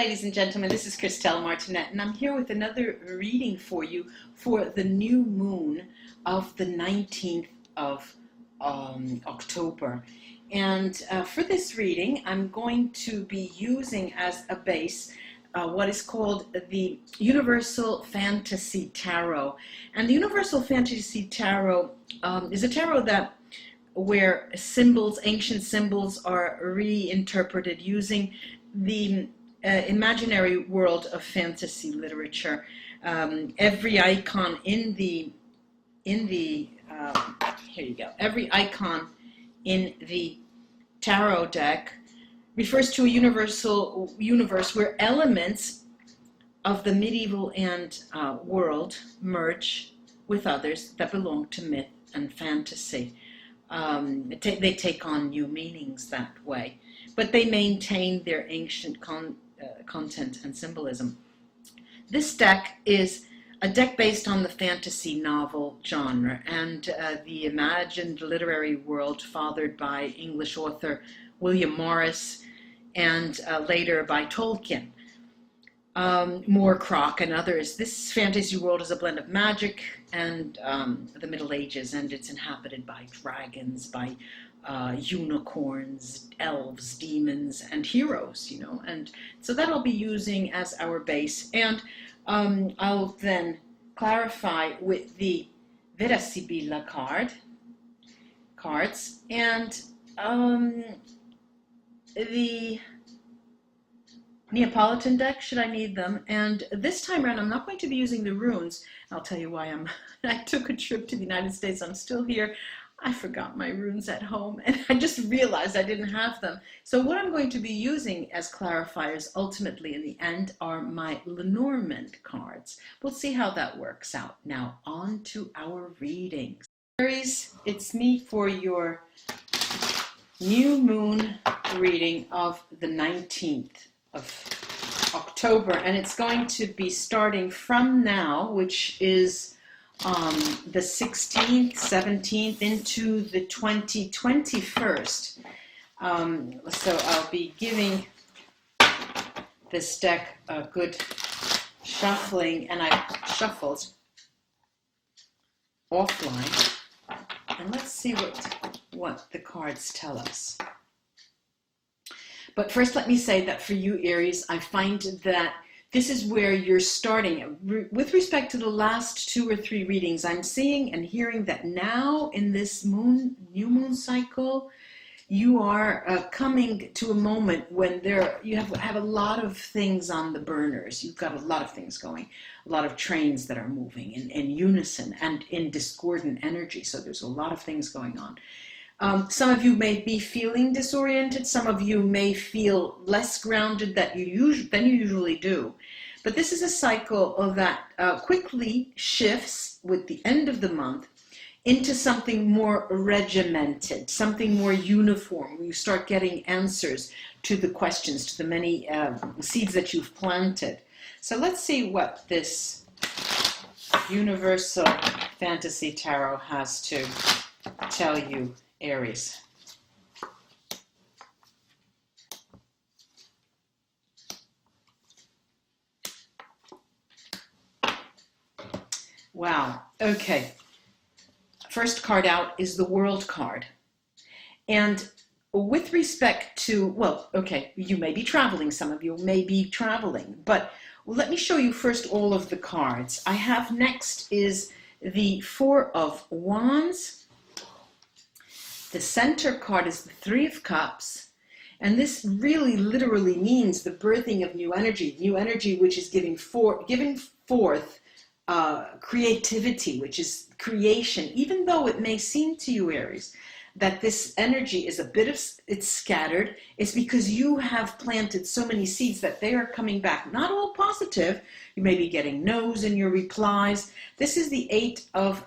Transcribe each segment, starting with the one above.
ladies and gentlemen, this is Christelle Martinette, and I'm here with another reading for you for the new moon of the 19th of October. And for this reading, I'm going to be using as a base what is called the Universal Fantasy Tarot. And the Universal Fantasy Tarot is a tarot that where symbols, ancient symbols, are reinterpreted using the imaginary world of fantasy literature. Every icon every icon in the tarot deck refers to a universal universe where elements of the medieval and world merge with others that belong to myth and fantasy. They take on new meanings that way, but they maintain their ancient content and symbolism. This deck is a deck based on the fantasy novel genre and the imagined literary world fathered by English author William Morris and later by Tolkien, Moorcroft and others. This fantasy world is a blend of magic and the Middle Ages, and it's inhabited by dragons, by unicorns, elves, demons, and heroes, and so that I'll be using as our base. And I'll then clarify with the VERA SIBILLA cards and the Neapolitan deck, should I need them. And this time around, I'm not going to be using the runes. I'll tell you why. I took a trip to the United States. I'm still here. I forgot my runes at home, and I just realized I didn't have them. So what I'm going to be using as clarifiers ultimately in the end are my Lenormand cards. We'll see how that works out. Now on to our readings. Aries, it's me for your new moon reading of the 19th of October, and it's going to be starting from now, which is the 16th, 17th into the 21st. So I'll be giving this deck a good shuffling, and I shuffled offline. And let's see what the cards tell us. But first, let me say that for you, Aries, I find that this is where you're starting. With respect to the last 2 or 3 readings, I'm seeing and hearing that now in this new moon cycle, you are coming to a moment when you have a lot of things on the burners. You've got a lot of things going, a lot of trains that are moving in unison and in discordant energy. So there's a lot of things going on. Some of you may be feeling disoriented. Some of you may feel less grounded than you usually do. But this is a cycle that quickly shifts with the end of the month into something more regimented, something more uniform, where you start getting answers to the questions, to the many seeds that you've planted. So let's see what this Universal Fantasy Tarot has to tell you, Aries. Wow. Okay. First card out is the World card. And with respect to, well, okay, you may be traveling. Some of you may be traveling. But let me show you first all of the cards. I have next is the 4 of Wands. The center card is the 3 of Cups, and this really literally means the birthing of new energy which is giving forth creativity, which is creation. Even though it may seem to you, Aries, that this energy is it's scattered, it's because you have planted so many seeds that they are coming back. Not all positive. You may be getting no's in your replies. This is the 8 of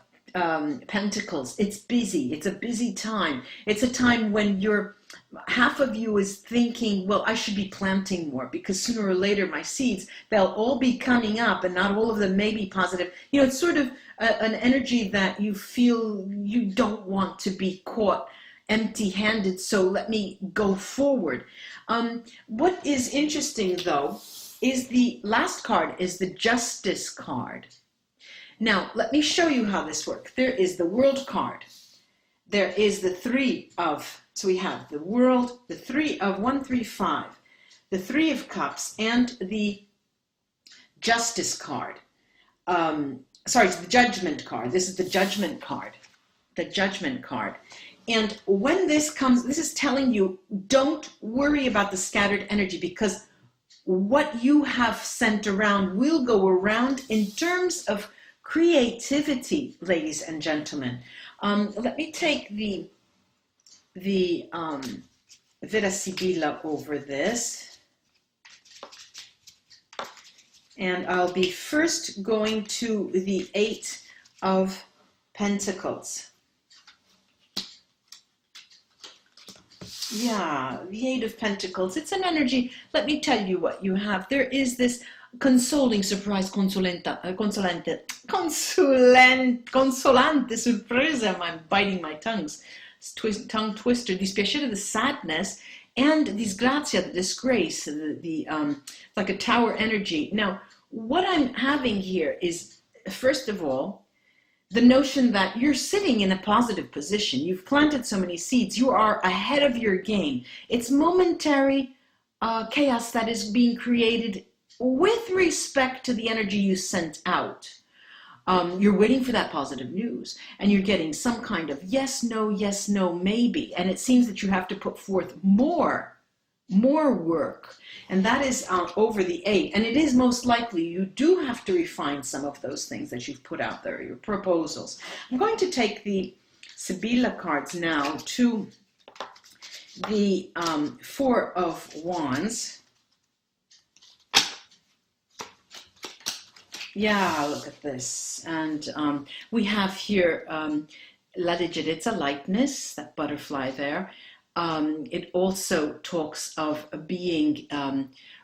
Pentacles. It's busy. It's a busy time. It's a time when half of you is thinking, well, I should be planting more because sooner or later my seeds, they'll all be coming up and not all of them may be positive. It's sort of an energy that you feel you don't want to be caught empty-handed, so let me go forward. What is interesting, though, is the last card, is the Justice card. Now, let me show you how this works. There is the World card. There is the Three of, so we have the World, the Three of 135, the Three of Cups, and the Justice card. Sorry, it's the Judgment card. This is the Judgment card. The Judgment card. And when this comes, this is telling you, don't worry about the scattered energy, because what you have sent around will go around in terms of creativity, ladies and gentlemen. Let me take the Vera Sibilla over this. And I'll be first going to the Eight of Pentacles. Yeah, the Eight of Pentacles. It's an energy. Let me tell you what you have. There is this consoling surprise, consolante sorpresa. I'm biting my tongues. Tongue twister. Dispiacere, the sadness, and disgrazia, the disgrace, like a tower energy. Now, what I'm having here is, first of all, the notion that you're sitting in a positive position. You've planted so many seeds. You are ahead of your game. It's momentary chaos that is being created with respect to the energy you sent out. You're waiting for that positive news, and you're getting some kind of yes, no, maybe. And it seems that you have to put forth more work. And that is over the Eight. And it is most likely you do have to refine some of those things that you've put out there, your proposals. I'm going to take the Sibilla cards now to the Four of Wands. Yeah, look at this. And we have here La Leggerezza, lightness, that butterfly there. It also talks of being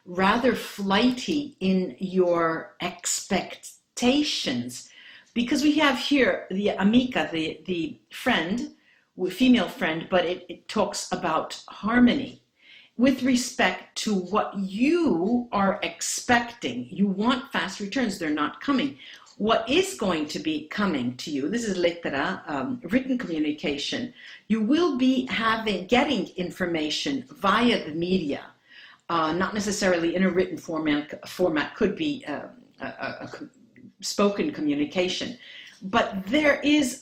rather flighty in your expectations, because we have here the amica, the friend, female friend, but it talks about harmony with respect to what you are expecting. You want fast returns. They're not coming. What is going to be coming to you, this is lettera, written communication. You will be getting information via the media, not necessarily in a written format, could be a spoken communication. But there is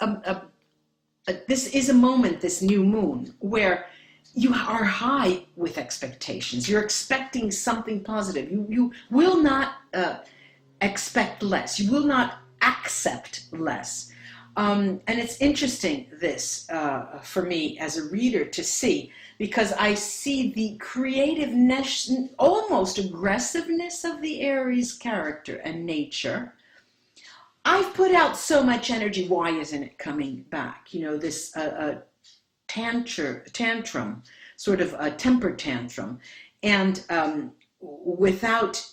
this is a moment, this new moon, where you are high with expectations. You're expecting something positive. You will not expect less. You will not accept less. And it's interesting, this, for me as a reader to see, because I see the creativeness, almost aggressiveness of the Aries character and nature. I've put out so much energy. Why isn't it coming back? You know, this tantrum, sort of a temper tantrum, and without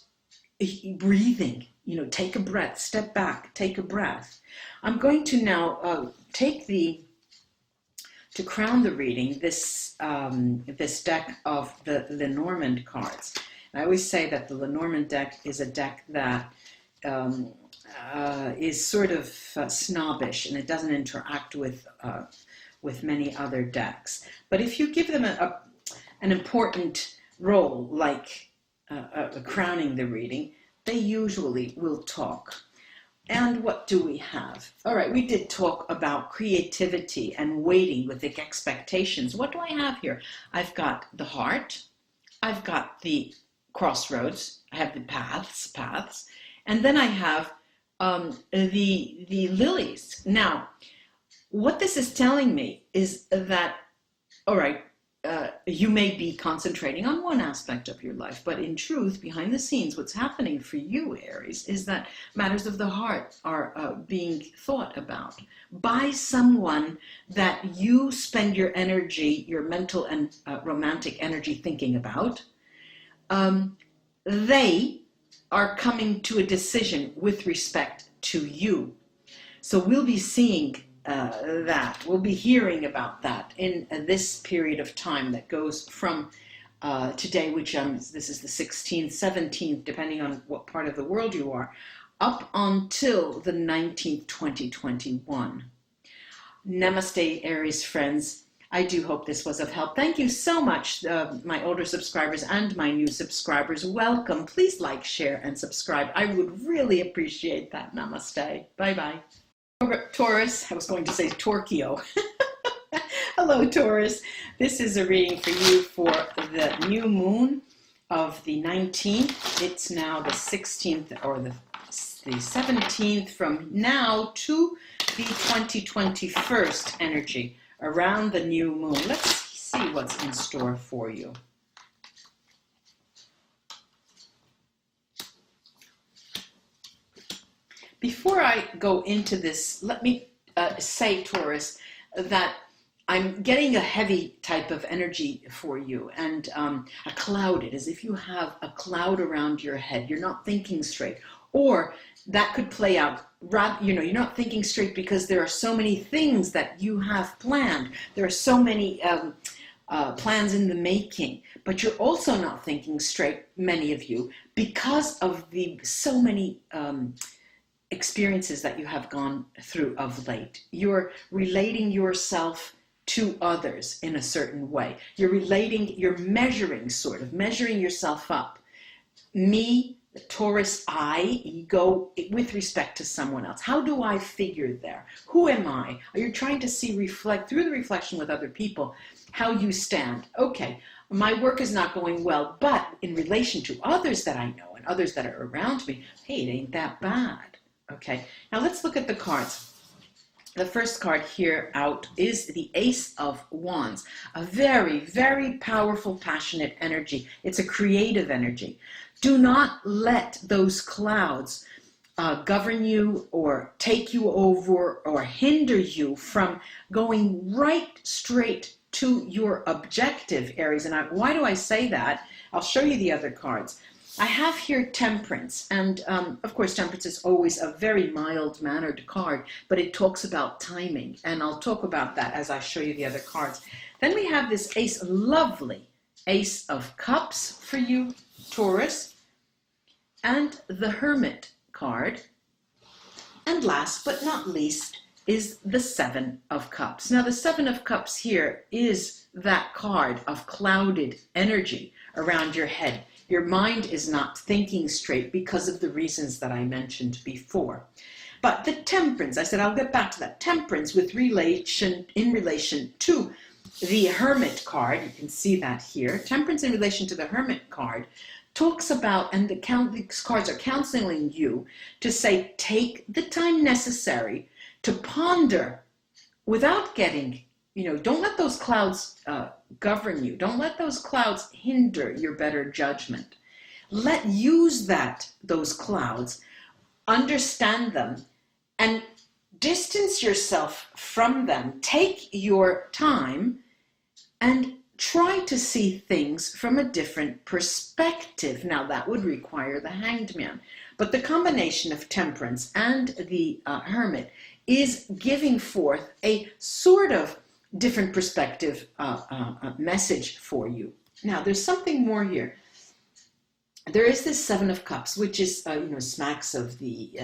breathing. You know, take a breath, step back, take a breath. I'm going to now take to crown the reading, this deck of the Lenormand cards. And I always say that the Lenormand deck is a deck that is sort of snobbish, and it doesn't interact with many other decks. But if you give them an important role, like crowning the reading, they usually will talk. And what do we have? All right, we did talk about creativity and waiting with the expectations. What do I have here? I've got the heart, I've got the crossroads, I have the paths, and then I have the lilies. Now, what this is telling me is that, all right, you may be concentrating on one aspect of your life, but in truth, behind the scenes, what's happening for you, Aries, is that matters of the heart are being thought about by someone that you spend your energy, your mental and romantic energy thinking about. They are coming to a decision with respect to you. So we'll be seeing that. We'll be hearing about that in this period of time that goes from today, which this is the 16th, 17th, depending on what part of the world you are, up until the 19th, 2021. Namaste, Aries friends. I do hope this was of help. Thank you so much, my older subscribers and my new subscribers. Welcome. Please like, share, and subscribe. I would really appreciate that. Namaste. Bye-bye. Taurus, I was going to say Torquio. Hello, Taurus. This is a reading for you for the new moon of the 19th. It's now the 16th or the 17th from now to the 2021st energy around the new moon. Let's see what's in store for you. Before I go into this, let me say, Taurus, that I'm getting a heavy type of energy for you, and a clouded, as if you have a cloud around your head. You're not thinking straight. Or that could play out, you're not thinking straight because there are so many things that you have planned. There are so many plans in the making, but you're also not thinking straight, many of you, because of the so many experiences that you have gone through of late. You're relating yourself to others in a certain way. You're measuring yourself up. Me, the Taurus I, ego, with respect to someone else. How do I figure there? Who am I? Are you trying to reflect through the reflection with other people how you stand? Okay, my work is not going well, but in relation to others that I know and others that are around me, hey, it ain't that bad. Okay, now let's look at the cards. The first card here out is the Ace of Wands, a very, very powerful, passionate energy. It's a creative energy. Do not let those clouds govern you or take you over or hinder you from going right straight to your objective, Aries. And why do I say that? I'll show you the other cards. I have here Temperance, and of course Temperance is always a very mild-mannered card, but it talks about timing, and I'll talk about that as I show you the other cards. Then we have this Ace, lovely Ace of Cups for you, Taurus, and the Hermit card, and last but not least is the Seven of Cups. Now the Seven of Cups here is that card of clouded energy around your head. Your mind is not thinking straight because of the reasons that I mentioned before. But the Temperance, I said I'll get back to that. Temperance in relation to the Hermit card, you can see that here. Temperance in relation to the Hermit card talks about, and these cards are counseling you to say, take the time necessary to ponder without getting, don't let those clouds govern you. Don't let those clouds hinder your better judgment. Use those clouds, understand them, and distance yourself from them. Take your time and try to see things from a different perspective. Now that would require the Hanged Man. But the combination of Temperance and the Hermit is giving forth a sort of different perspective message for you. Now, there's something more here. There is this Seven of Cups, which is, smacks of the,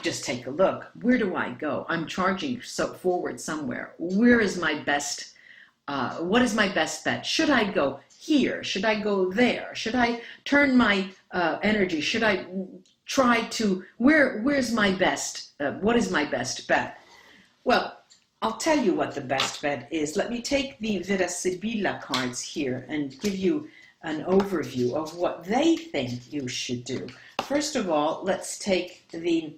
just take a look. Where do I go? I'm charging forward somewhere. Where is my best, what is my best bet? Should I go here? Should I go there? Should I turn my energy? Should I try to, where's my best, what is my best bet? Well, I'll tell you what the best bet is. Let me take the VERA SIBILLA cards here and give you an overview of what they think you should do. First of all, let's take the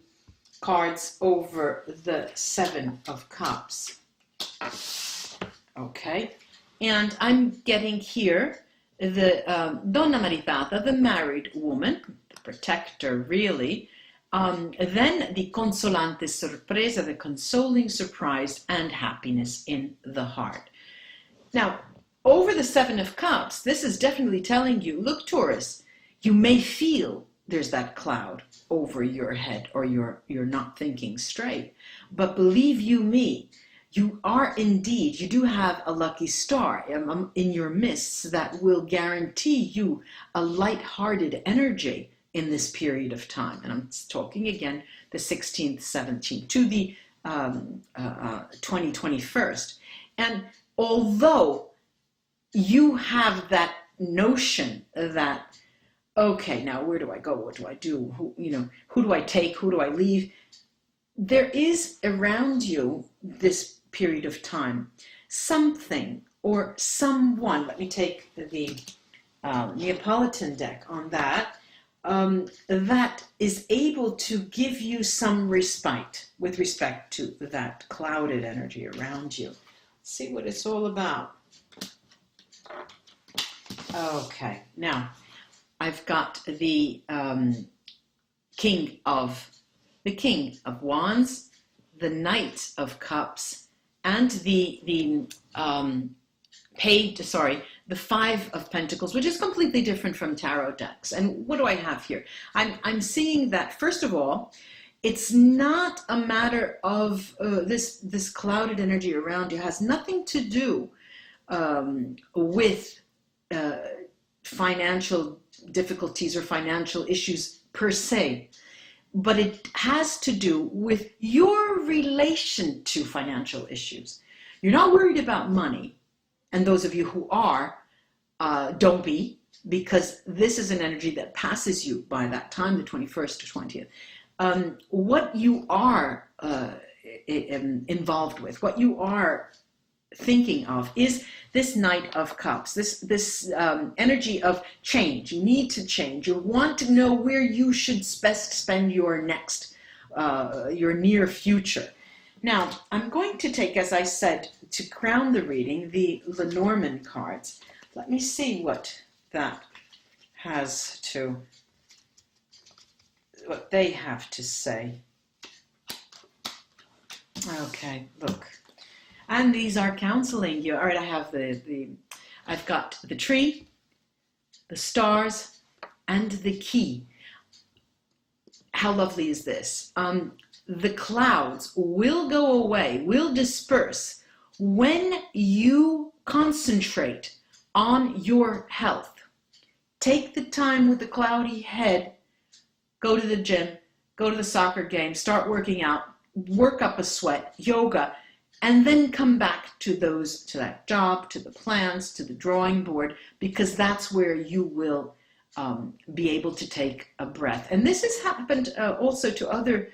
cards over the Seven of Cups. Okay, and I'm getting here the Donna Maritata, the married woman, the protector really, then the consolante sorpresa, the consoling surprise and happiness in the heart. Now, over the Seven of Cups, this is definitely telling you, look, Taurus, you may feel there's that cloud over your head or you're not thinking straight. But believe you me, you are indeed, you do have a lucky star in your midst that will guarantee you a light-hearted energy in this period of time. And I'm talking again the 16th, 17th to the 21st. And although you have that notion that, okay, now where do I go? What do I do? Who do I take? Who do I leave? There is around you this period of time something or someone. Let me take the Neapolitan deck on that. That is able to give you some respite with respect to that clouded energy around you. Let's see what it's all about. Okay, now I've got the King of Wands, the Knight of Cups, and the Five of Pentacles, which is completely different from tarot decks. And what do I have here? I'm seeing that, first of all, it's not a matter of this clouded energy around you has nothing to do with financial difficulties or financial issues per se, but it has to do with your relation to financial issues. You're not worried about money, and those of you who are, don't be, because this is an energy that passes you by that time, the 21st to 20th. What you are involved with, what you are thinking of, is this Knight of Cups, this energy of change. You need to change. You want to know where you should best spend your next, your near future. Now, I'm going to take, as I said, to crown the reading, the Lenormand cards. Let me see what that has to, what they have to say. Okay, look. And these are counseling you. All right, I have I've got the tree, the stars, and the key. How lovely is this? The clouds will go away, will disperse when you concentrate on your health. Take the time with the cloudy head, go to the gym, go to the soccer game, start working out, work up a sweat, yoga, and then come back to that job, to the plans, to the drawing board, because that's where you will be able to take a breath. And this has happened also to other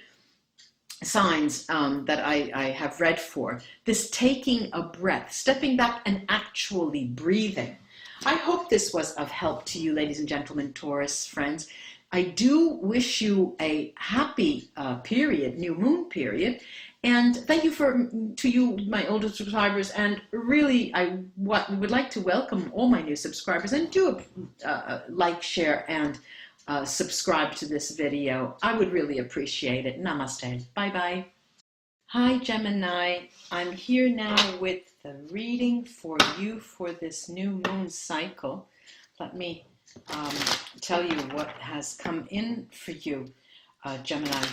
signs that I have read for. This taking a breath, stepping back and actually breathing. I hope this was of help to you, ladies and gentlemen, Taurus friends. I do wish you a happy period, new moon period. And thank you to you, my older subscribers, and really I would like to welcome all my new subscribers, and do like, share, and subscribe to this video. I would really appreciate it. Namaste. Bye-bye. Hi, Gemini. I'm here now with the reading for you for this new moon cycle. Let me tell you what has come in for you, Gemini.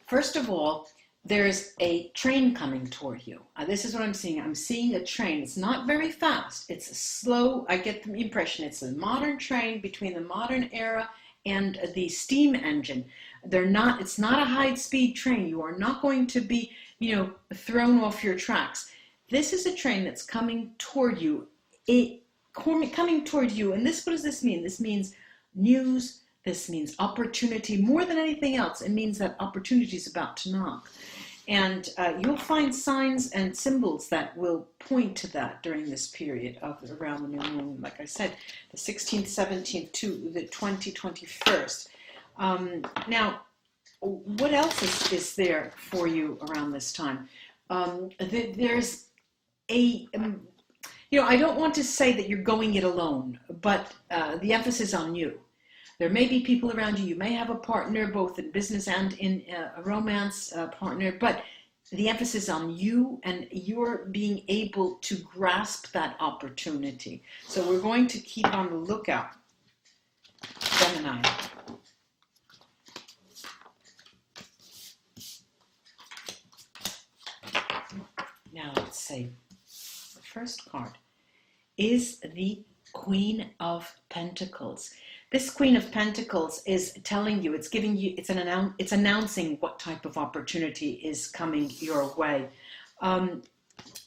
First of all, there's a train coming toward you. This is what I'm seeing. I'm seeing a train. It's not very fast. It's slow. I get the impression it's a modern train between the modern era and the steam engine. It's not a high-speed train. You are not going to be, thrown off your tracks. This is a train that's coming toward you. Coming toward you. And what does this mean? This means news. This means opportunity. More than anything else, it means that opportunity is about to knock. And you'll find signs and symbols that will point to that during this period of around the new moon. Like I said, the 16th, 17th to the 21st. Now, what else is there for you around this time? There's a... I don't want to say that you're going it alone, but the emphasis on you. There may be people around you. You may have a partner, both in business and in a romance partner, but the emphasis on you and you're being able to grasp that opportunity. So we're going to keep on the lookout. Gemini. Now let's see. The first card is the Queen of Pentacles. This Queen of Pentacles is telling you, it's giving you, it's announcing what type of opportunity is coming your way.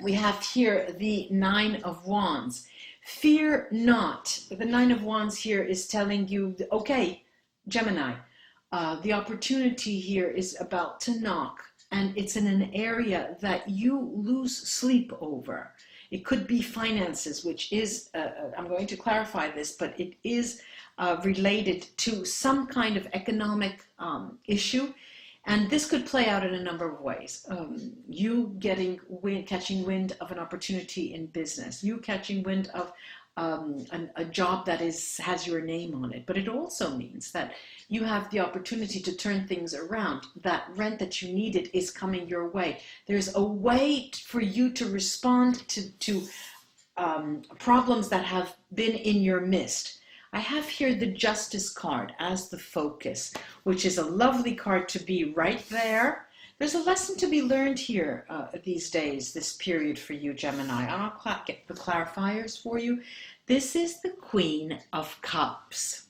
We have here the Nine of Wands. Fear not. The Nine of Wands here is telling you, okay, Gemini, the opportunity here is about to knock, and it's in an area that you lose sleep over. It could be finances, which is, I'm going to clarify this, but it is related to some kind of economic issue. And this could play out in a number of ways. You catching wind of an opportunity in business, you catching wind of a job that has your name on it. But it also means that you have the opportunity to turn things around. That rent that you needed is coming your way. There's a way for you to respond to problems that have been in your midst. I have here the Justice card as the focus, which is a lovely card to be right there. There's a lesson to be learned here these days, this period for you, Gemini. I'll get the clarifiers for you. This is the Queen of Cups.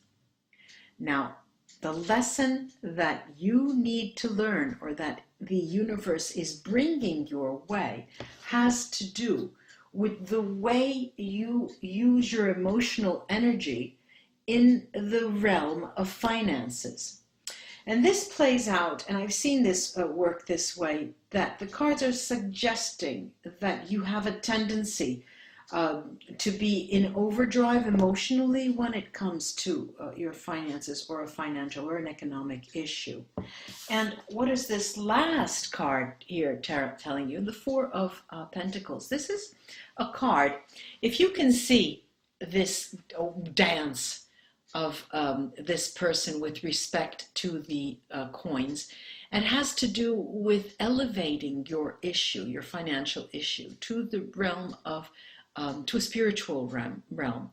Now, the lesson that you need to learn, or that the universe is bringing your way, has to do with the way you use your emotional energy in the realm of finances. And this plays out, and I've seen this work this way, that the cards are suggesting that you have a tendency to be in overdrive emotionally when it comes to your finances, or a financial or an economic issue. And what is this last card here telling you? The Four of Pentacles. This is a card, if you can see this dance of this person with respect to the coins, and has to do with elevating your issue, your financial issue, to the realm of, to a spiritual realm.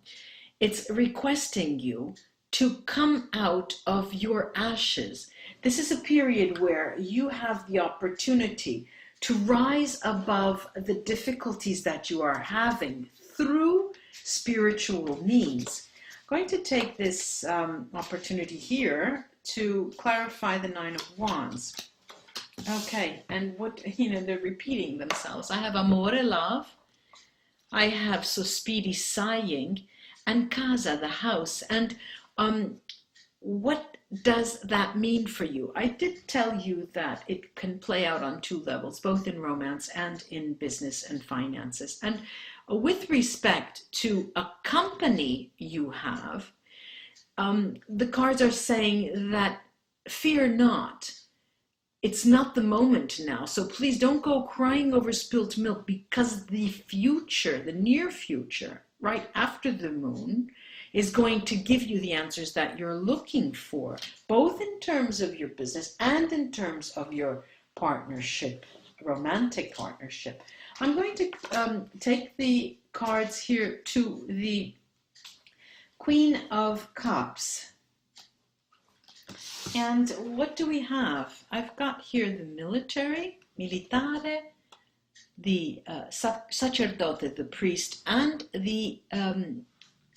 It's requesting you to come out of your ashes. This is a period where you have the opportunity to rise above the difficulties that you are having through spiritual means. Going to take this opportunity here to clarify the Nine of Wands. Okay, and what, they're repeating themselves. I have amore, love. I have sospiri, sighing, and casa, the house. And what does that mean for you? I did tell you that it can play out on two levels, both in romance and in business and finances. And with respect to a company you have, the cards are saying that fear not. It's not the moment now. So please don't go crying over spilt milk, because the future, the near future, right after the moon, is going to give you the answers that you're looking for, both in terms of your business and in terms of your partnership, romantic partnership. I'm going to take the cards here to the Queen of Cups. And what do we have? I've got here the military, militare, the sacerdote, the priest, and the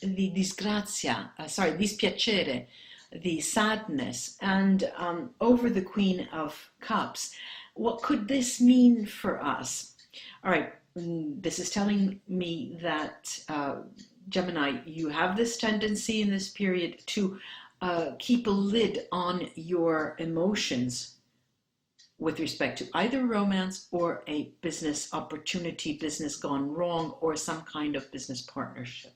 disgrazia, dispiacere, the sadness, and over the Queen of Cups. What could this mean for us? All right, this is telling me that, Gemini, you have this tendency in this period to keep a lid on your emotions with respect to either romance or a business opportunity, business gone wrong, or some kind of business partnership.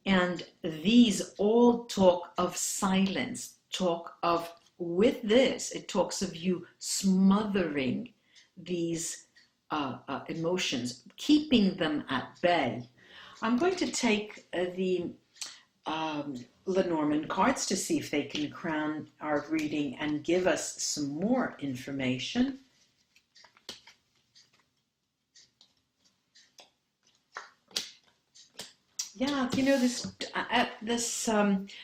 And these all talk of silence, with this, it talks of you smothering these emotions, keeping them at bay. I'm going to take the Lenormand cards to see if they can crown our reading and give us some more information. Yeah, this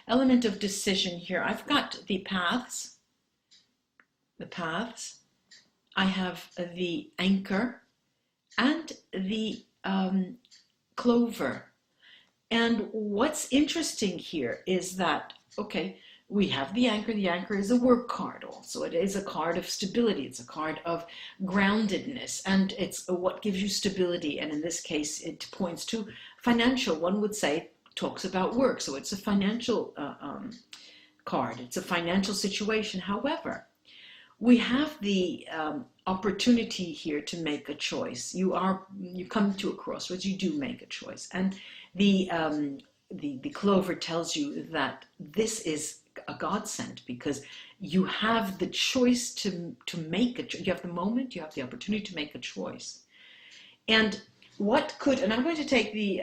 element of decision here. I've got the paths, I have the anchor and the clover. And what's interesting here is that, okay, we have the anchor. The anchor is a work card also. It is a card of stability. It's a card of groundedness, and it's what gives you stability. And in this case, it points to financial. One would say talks about work. So it's a financial card. It's a financial situation. However, we have the opportunity here to make a choice. You come to a crossroads. You do make a choice, and the clover tells you that this is a godsend because you have the choice to make you have the moment, you have the opportunity to make a choice. And and I'm going to take the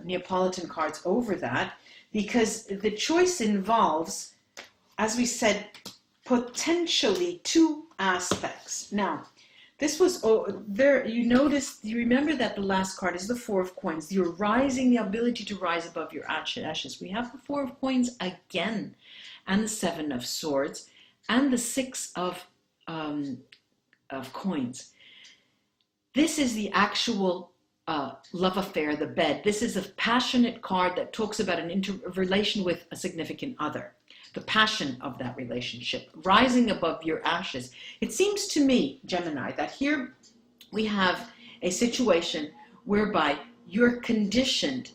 Neapolitan cards over that, because the choice involves, as we said, potentially two aspects. Now, this was there. You remember that the last card is the Four of Coins. You're rising, the ability to rise above your ashes. We have the Four of Coins again, and the Seven of Swords, and the Six of Coins. This is the actual love affair, the bed. This is a passionate card that talks about a relation with a significant other. The passion of that relationship, rising above your ashes. It seems to me, Gemini, that here we have a situation whereby you're conditioned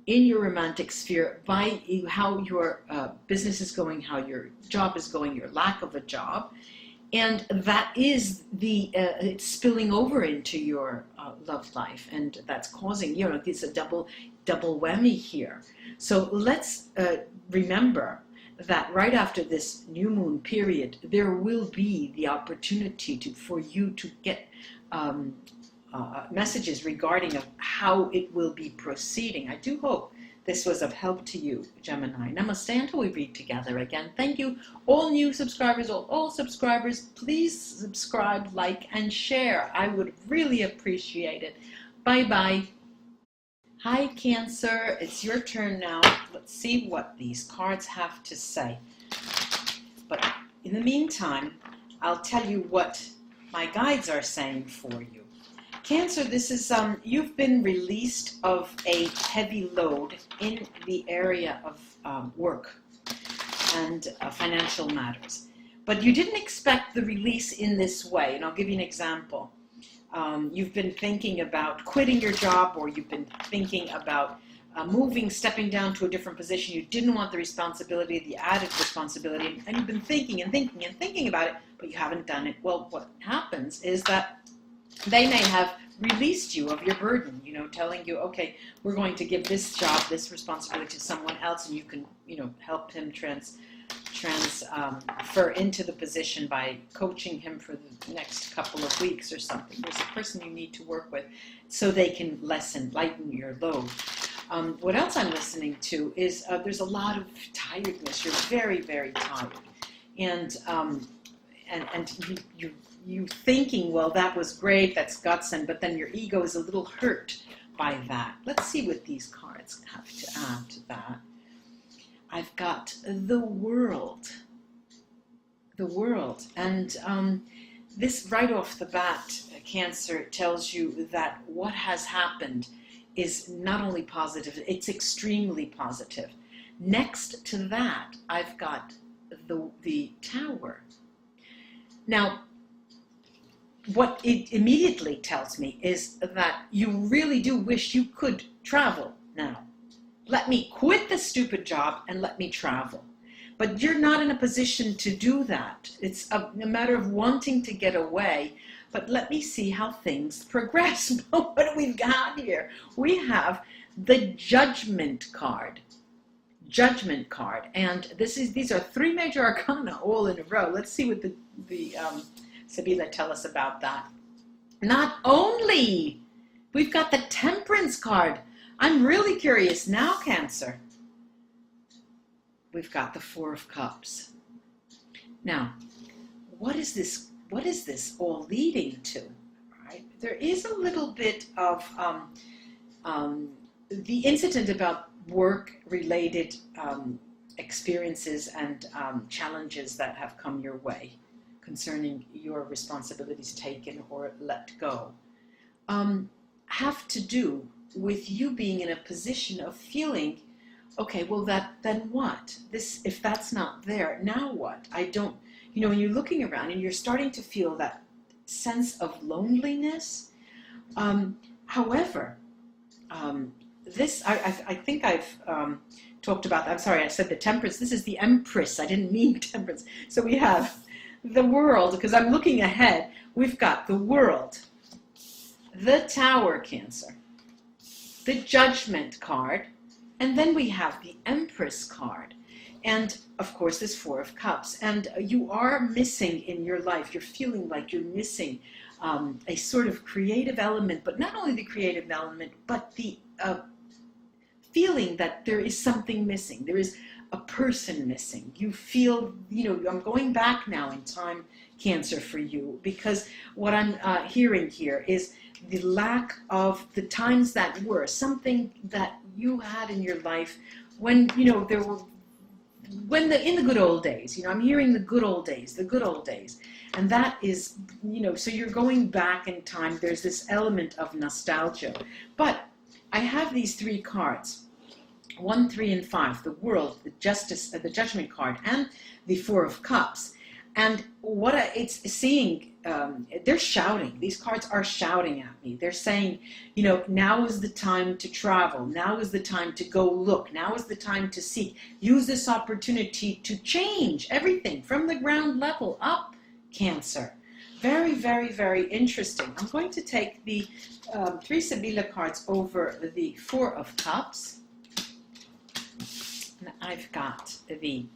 in your romantic sphere by how your business is going, how your job is going, your lack of a job, and that is it's spilling over into your love life, and that's causing, it's a double whammy here. So let's remember that right after this new moon period, there will be the opportunity for you to get messages regarding how it will be proceeding. I do hope this was of help to you, Gemini. Namaste until we read together again. Thank you, all new subscribers, all subscribers. Please subscribe, like, and share. I would really appreciate it. Bye-bye. Hi, Cancer. It's your turn now. Let's see what these cards have to say. But in the meantime, I'll tell you what my guides are saying for you. Cancer, this is you've been released of a heavy load in the area of work and financial matters. But you didn't expect the release in this way, and I'll give you an example. You've been thinking about quitting your job, or you've been thinking about stepping down to a different position. You didn't want the responsibility, the added responsibility, and you've been thinking and thinking and thinking about it, but you haven't done it. Well, what happens is that they may have released you of your burden, telling you, okay, we're going to give this job, this responsibility to someone else, and you can, help him transfer into the position by coaching him for the next couple of weeks or something. There's a person you need to work with so they can lighten your load. What else I'm listening to is there's a lot of tiredness. You're very, very tired, and you thinking, well, that was great, that's godsend, but then your ego is a little hurt by that. Let's see what these cards have to add to that. I've got the world, and this right off the bat, Cancer, tells you that what has happened is not only positive, it's extremely positive. Next to that, I've got the Tower. Now, what it immediately tells me is that you really do wish you could travel now. Let me quit the stupid job and let me travel. But you're not in a position to do that. It's a matter of wanting to get away. But let me see how things progress. What do we got here? We have the Judgment card. Judgment card. And these are three major arcana all in a row. Let's see what the Sibilla tell us about that. Not only, we've got the Temperance card. I'm really curious now, Cancer. We've got the Four of Cups. Now, what is this all leading to? Right? There is a little bit of the incident about work-related experiences and challenges that have come your way. concerning your responsibilities taken or let go, have to do with you being in a position of feeling, okay, well, then what? If that's not there, now what? I don't, when you're looking around and you're starting to feel that sense of loneliness. However, this, I think I've talked about, I'm sorry, I said the Temperance. This is the Empress. I didn't mean Temperance. So we have the World, because I'm looking ahead. We've got the World, the Tower, Cancer, the Judgment card, and then we have the Empress card. And of course, this Four of Cups. And you are missing in your life, you're feeling like you're missing a sort of creative element, but not only the creative element, but the feeling that there is something missing. There is a person missing. You feel, I'm going back now in time, Cancer, for you, because what I'm hearing here is the lack of the times that were, something that you had in your life when, there were, in the good old days, I'm hearing the good old days, and that is, so you're going back in time. There's this element of nostalgia. But I have these three cards, 1, 3, and 5, the World, the Justice, the Judgment card, and the Four of Cups. And what it's seeing, they're shouting. These cards are shouting at me. They're saying, now is the time to travel. Now is the time to go look. Now is the time to seek. Use this opportunity to change everything from the ground level up, Cancer. Very, very, very interesting. I'm going to take the 3 Sibilla cards over the Four of Cups. And I've got the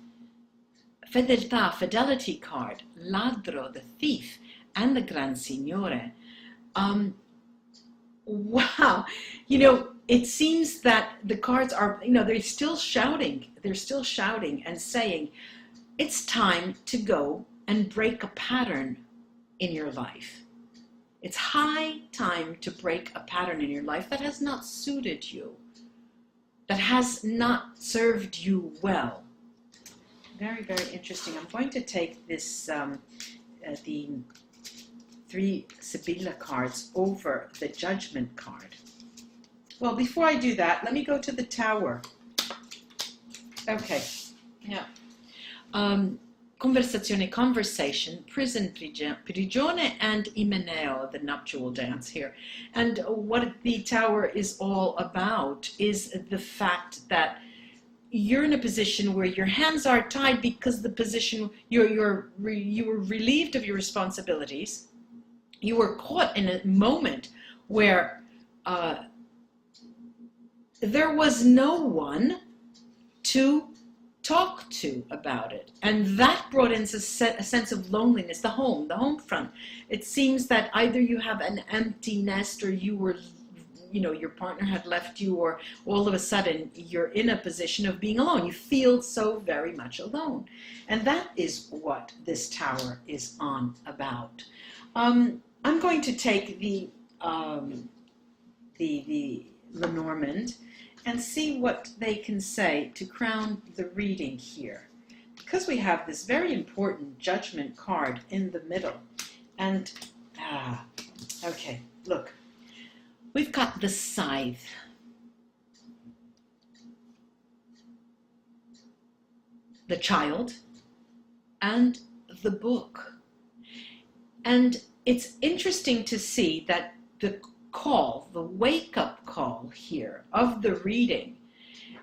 Fidelity card, Ladro, the Thief, and the Gran Signore. Wow. It seems that the cards are, they're still shouting. They're still shouting and saying, it's time to go and break a pattern in your life. It's high time to break a pattern in your life that has not suited you, that has not served you well. Very, very interesting. I'm going to take this, the 3 Sibilla cards over the Judgment card. Well, before I do that, let me go to the Tower. Okay. Yeah. Conversation, prison, prigione, and Imeneo, the nuptial dance here. And what the Tower is all about is the fact that you're in a position where your hands are tied because the position you were relieved of your responsibilities. You were caught in a moment where there was no one to talk to about it, and that brought in a sense of loneliness. The home front. It seems that either you have an empty nest, or you were, your partner had left you, or all of a sudden you're in a position of being alone. You feel so very much alone, and that is what this Tower is on about. I'm going to take the Lenormand and see what they can say to crown the reading here, because we have this very important Judgment card in the middle. And okay, look, we've got the Scythe, the Child, and the Book. And it's interesting to see that the call, the wake-up call here of the reading,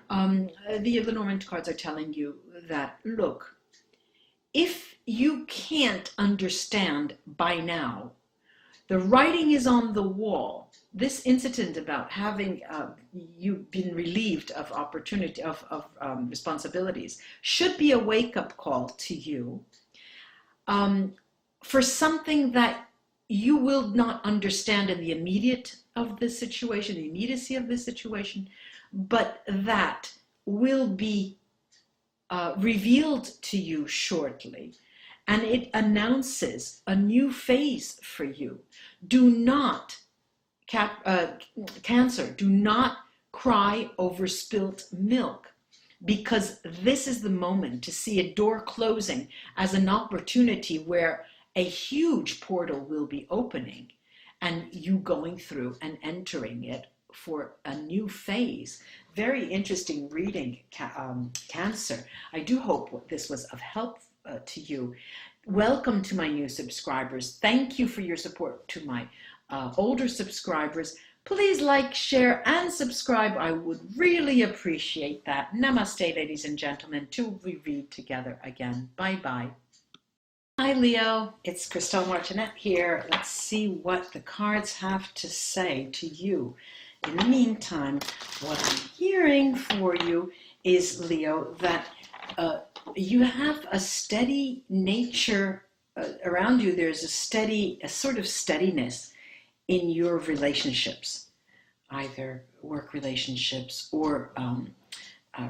the Lenormand cards are telling you that, look, if you can't understand by now, the writing is on the wall. This incident about having you been relieved of opportunity, of responsibilities, should be a wake-up call to you for something that you will not understand in the immediate of this situation, the immediacy of this situation, but that will be revealed to you shortly. And it announces a new phase for you. Do not, Cancer, do not cry over spilt milk, because this is the moment to see a door closing as an opportunity where a huge portal will be opening, and you going through and entering it for a new phase. Very interesting reading, Cancer. I do hope this was of help to you. Welcome to my new subscribers. Thank you for your support to my older subscribers. Please like, share, and subscribe. I would really appreciate that. Namaste, ladies and gentlemen, till we read together again. Bye-bye. Hi, Leo. It's Christelle Martinette here. Let's see what the cards have to say to you. In the meantime, what I'm hearing for you is, Leo, that you have a steady nature around you. There's a sort of steadiness in your relationships, either work relationships or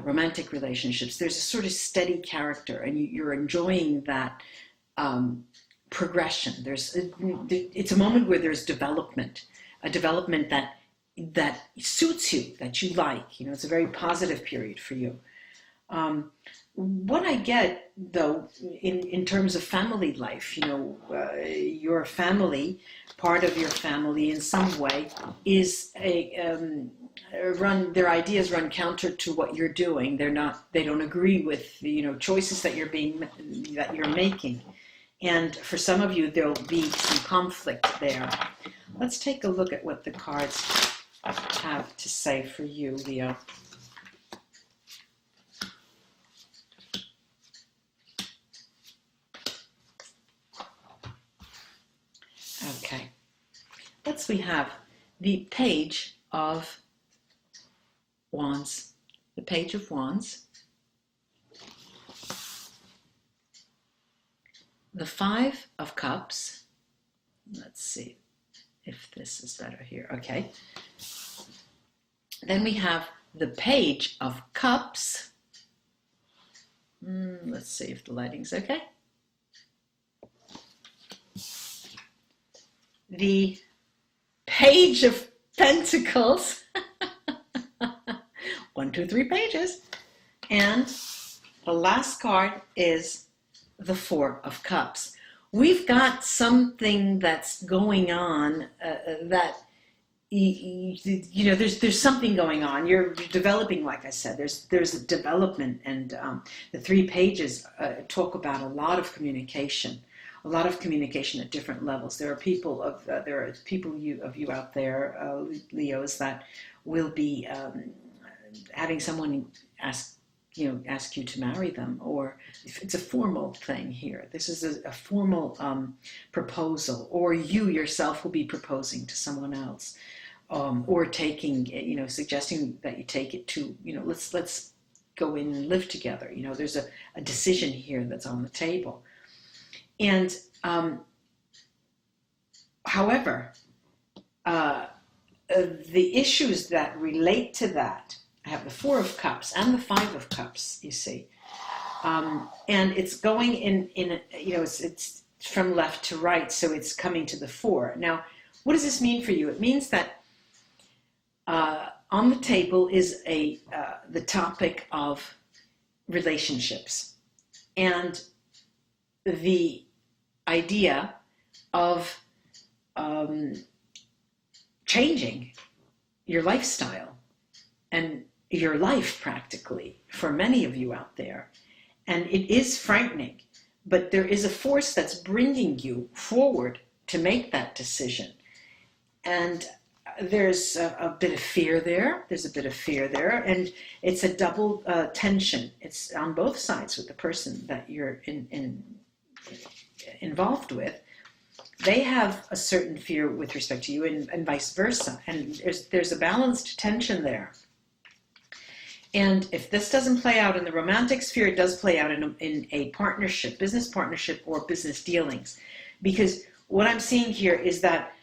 romantic relationships. There's a sort of steady character, and you're enjoying that progression. It's a moment where there's development, a development that suits you, that you like. You know, it's a very positive period for you. What I get, though, in terms of family life, you know, your family, part of your family in some way is their ideas run counter to what you're doing. They don't agree with, you know, choices that you're making. And for some of you, there'll be some conflict there. Let's take a look at what the cards have to say for you, Leo. Okay, we have the Page of Wands. The Page of Wands. The Five of Cups. Let's see if this is better here. Okay. Then we have the Page of Cups. Let's see if the lighting's okay. The Page of Pentacles. 1, 2, 3 pages. And the last card is the Four of Cups. We've got something that's going on that, you know, there's something going on. You're developing, like I said, there's a development, and the 3 pages talk about a lot of communication. A lot of communication at different levels. There are people of you out there, Leos, that will be having someone ask you to marry them, or if it's a formal thing here. This is a formal proposal, or you yourself will be proposing to someone else, or taking, you know, suggesting that you take it to, you know, let's go in and live together. You know, there's a decision here that's on the table. And however, the issues that relate to that, I have the Four of Cups and the Five of Cups, you see. And it's going in you know, it's from left to right, so it's coming to the Four. Now, what does this mean for you? It means that on the table is the topic of relationships, and the idea of changing your lifestyle and your life, practically, for many of you out there. And it is frightening, but there is a force that's bringing you forward to make that decision. And there's a bit of fear there. And it's a double tension. It's on both sides with the person that you're involved with. They have a certain fear with respect to you, and vice versa. And there's a balanced tension there. And if this doesn't play out in the romantic sphere, it does play out in a partnership, business partnership, or business dealings. Because what I'm seeing here is that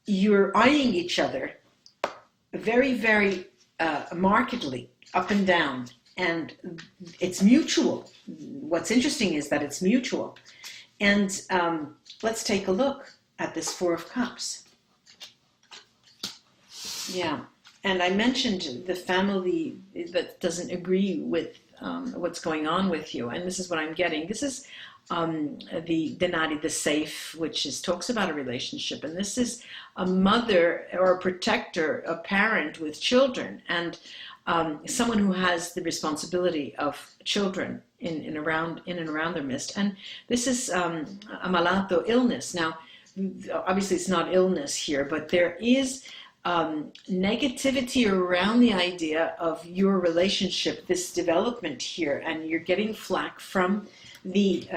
you're eyeing each other very, very markedly, up and down. And it's mutual. What's interesting is that it's mutual. And let's take a look at this Four of Cups. Yeah. And I mentioned the family that doesn't agree with what's going on with you. And this is what I'm getting. This is the Denari, the safe, which talks about a relationship. And this is a mother or a protector, a parent with children, and someone who has the responsibility of children in and around their midst. And this is a malato, illness. Now, obviously it's not illness here, but there is negativity around the idea of your relationship, this development here, and you're getting flack from the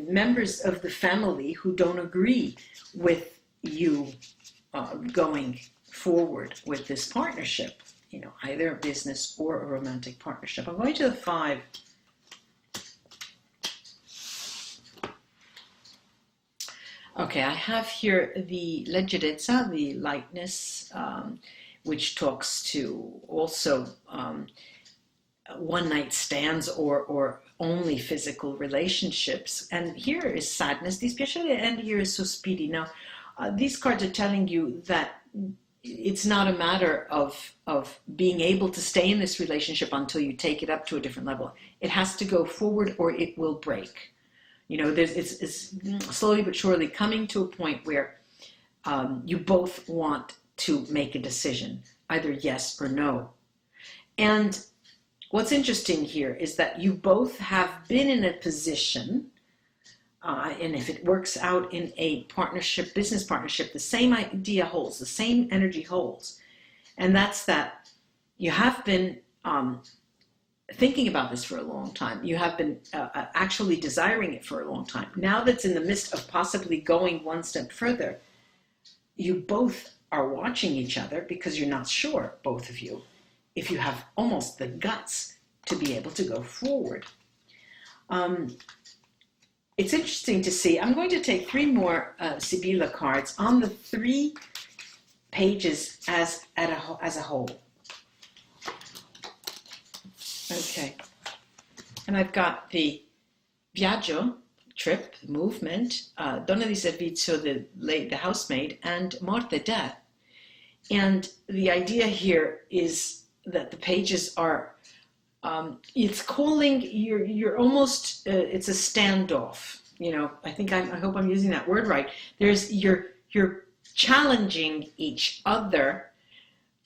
members of the family who don't agree with you going forward with this partnership, you know, either a business or a romantic partnership. I'm going to the 5. Okay, I have here the leggerezza, the lightness, which talks to also one-night stands or only physical relationships. And here is sadness, dispiacere, and here is sospiri. Now, these cards are telling you that it's not a matter of being able to stay in this relationship until you take it up to a different level. It has to go forward or it will break. You know, it's slowly but surely coming to a point where you both want to make a decision, either yes or no. And what's interesting here is that you both have been in a position, and if it works out in a partnership, business partnership, the same idea holds, the same energy holds. And that's that you have been thinking about this for a long time. You have been actually desiring it for a long time. Now that's in the midst of possibly going one step further, you both are watching each other because you're not sure, both of you, if you have almost the guts to be able to go forward. It's interesting to see. I'm going to take 3 more Sibilla cards on the 3 pages as a whole. Okay, and I've got the viaggio, trip, movement, donna di servizio, the housemaid, and morte, death. And the idea here is that the pages are, it's calling, you're almost, it's a standoff. You know, I hope I'm using that word right. You're challenging each other.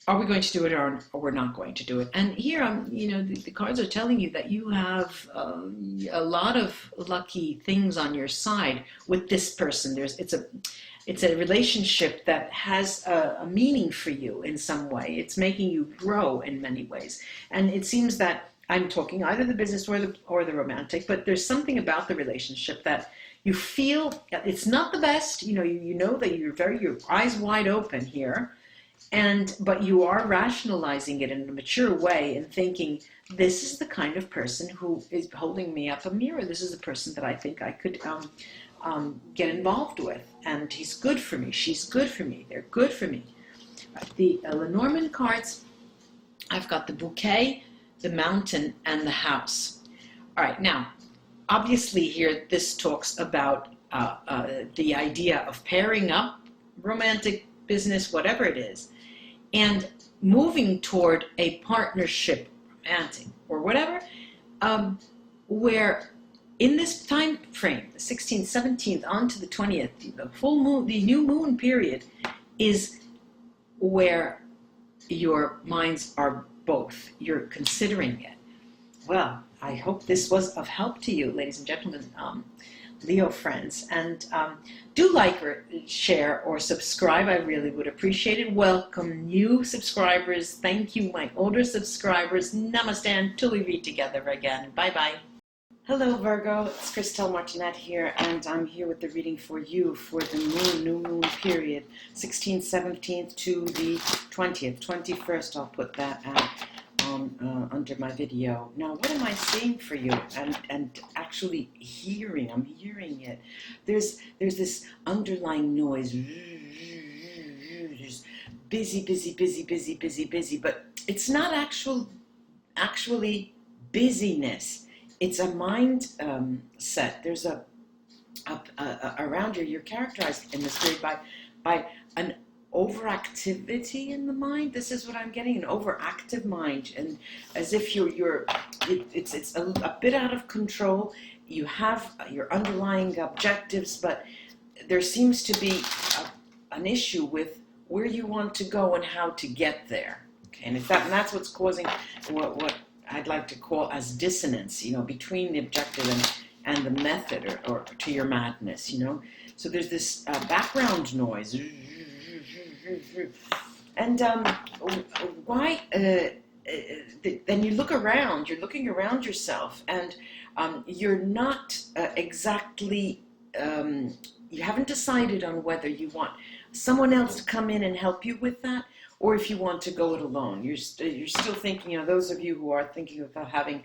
Are we going to do it or we're not going to do it? And here, you know, the cards are telling you that you have a lot of lucky things on your side with this person. It's a relationship that has a meaning for you in some way. It's making you grow in many ways. And it seems that I'm talking either the business or the romantic, but there's something about the relationship that you feel it's not the best. You know that your eyes wide open here. But you are rationalizing it in a mature way and thinking, this is the kind of person who is holding me up a mirror. This is the person that I think I could get involved with. And he's good for me. She's good for me. They're good for me. The Lenormand cards, I've got the bouquet, the mountain, and the house. All right, now, obviously here this talks about the idea of pairing up, romantic, business, whatever it is, and moving toward a partnership, romantic or whatever, where in this time frame, the 16th, 17th, on to the 20th, the full moon, the new moon period, is where your minds are both. You're considering it. Well, I hope this was of help to you, ladies and gentlemen, Leo friends, and do like or share or subscribe. I really would appreciate it. Welcome new subscribers. Thank you, my older subscribers. Namaste until we read together again. Bye-bye. Hello, Virgo. It's Christelle Martinette here, and I'm here with the reading for you for the new moon period, 16th, 17th to the 20th. 21st, I'll put that under my video. Now, what am I seeing for you? And actually I'm hearing it. There's this underlying noise. There's busy, but it's not actually busyness. It's a mind set. There's around you. You're characterized in this period by an overactivity in the mind. This is what I'm getting, an overactive mind, and as if it's a bit out of control, you have your underlying objectives, but there seems to be an issue with where you want to go and how to get there. Okay? And that's what's causing what I'd like to call as dissonance, between the objective and the method, or to your madness, So there's this background noise. And why? Then you look around. You're looking around yourself, and you're not exactly. You haven't decided on whether you want someone else to come in and help you with that, or if you want to go it alone. You're still thinking. Those of you who are thinking about having.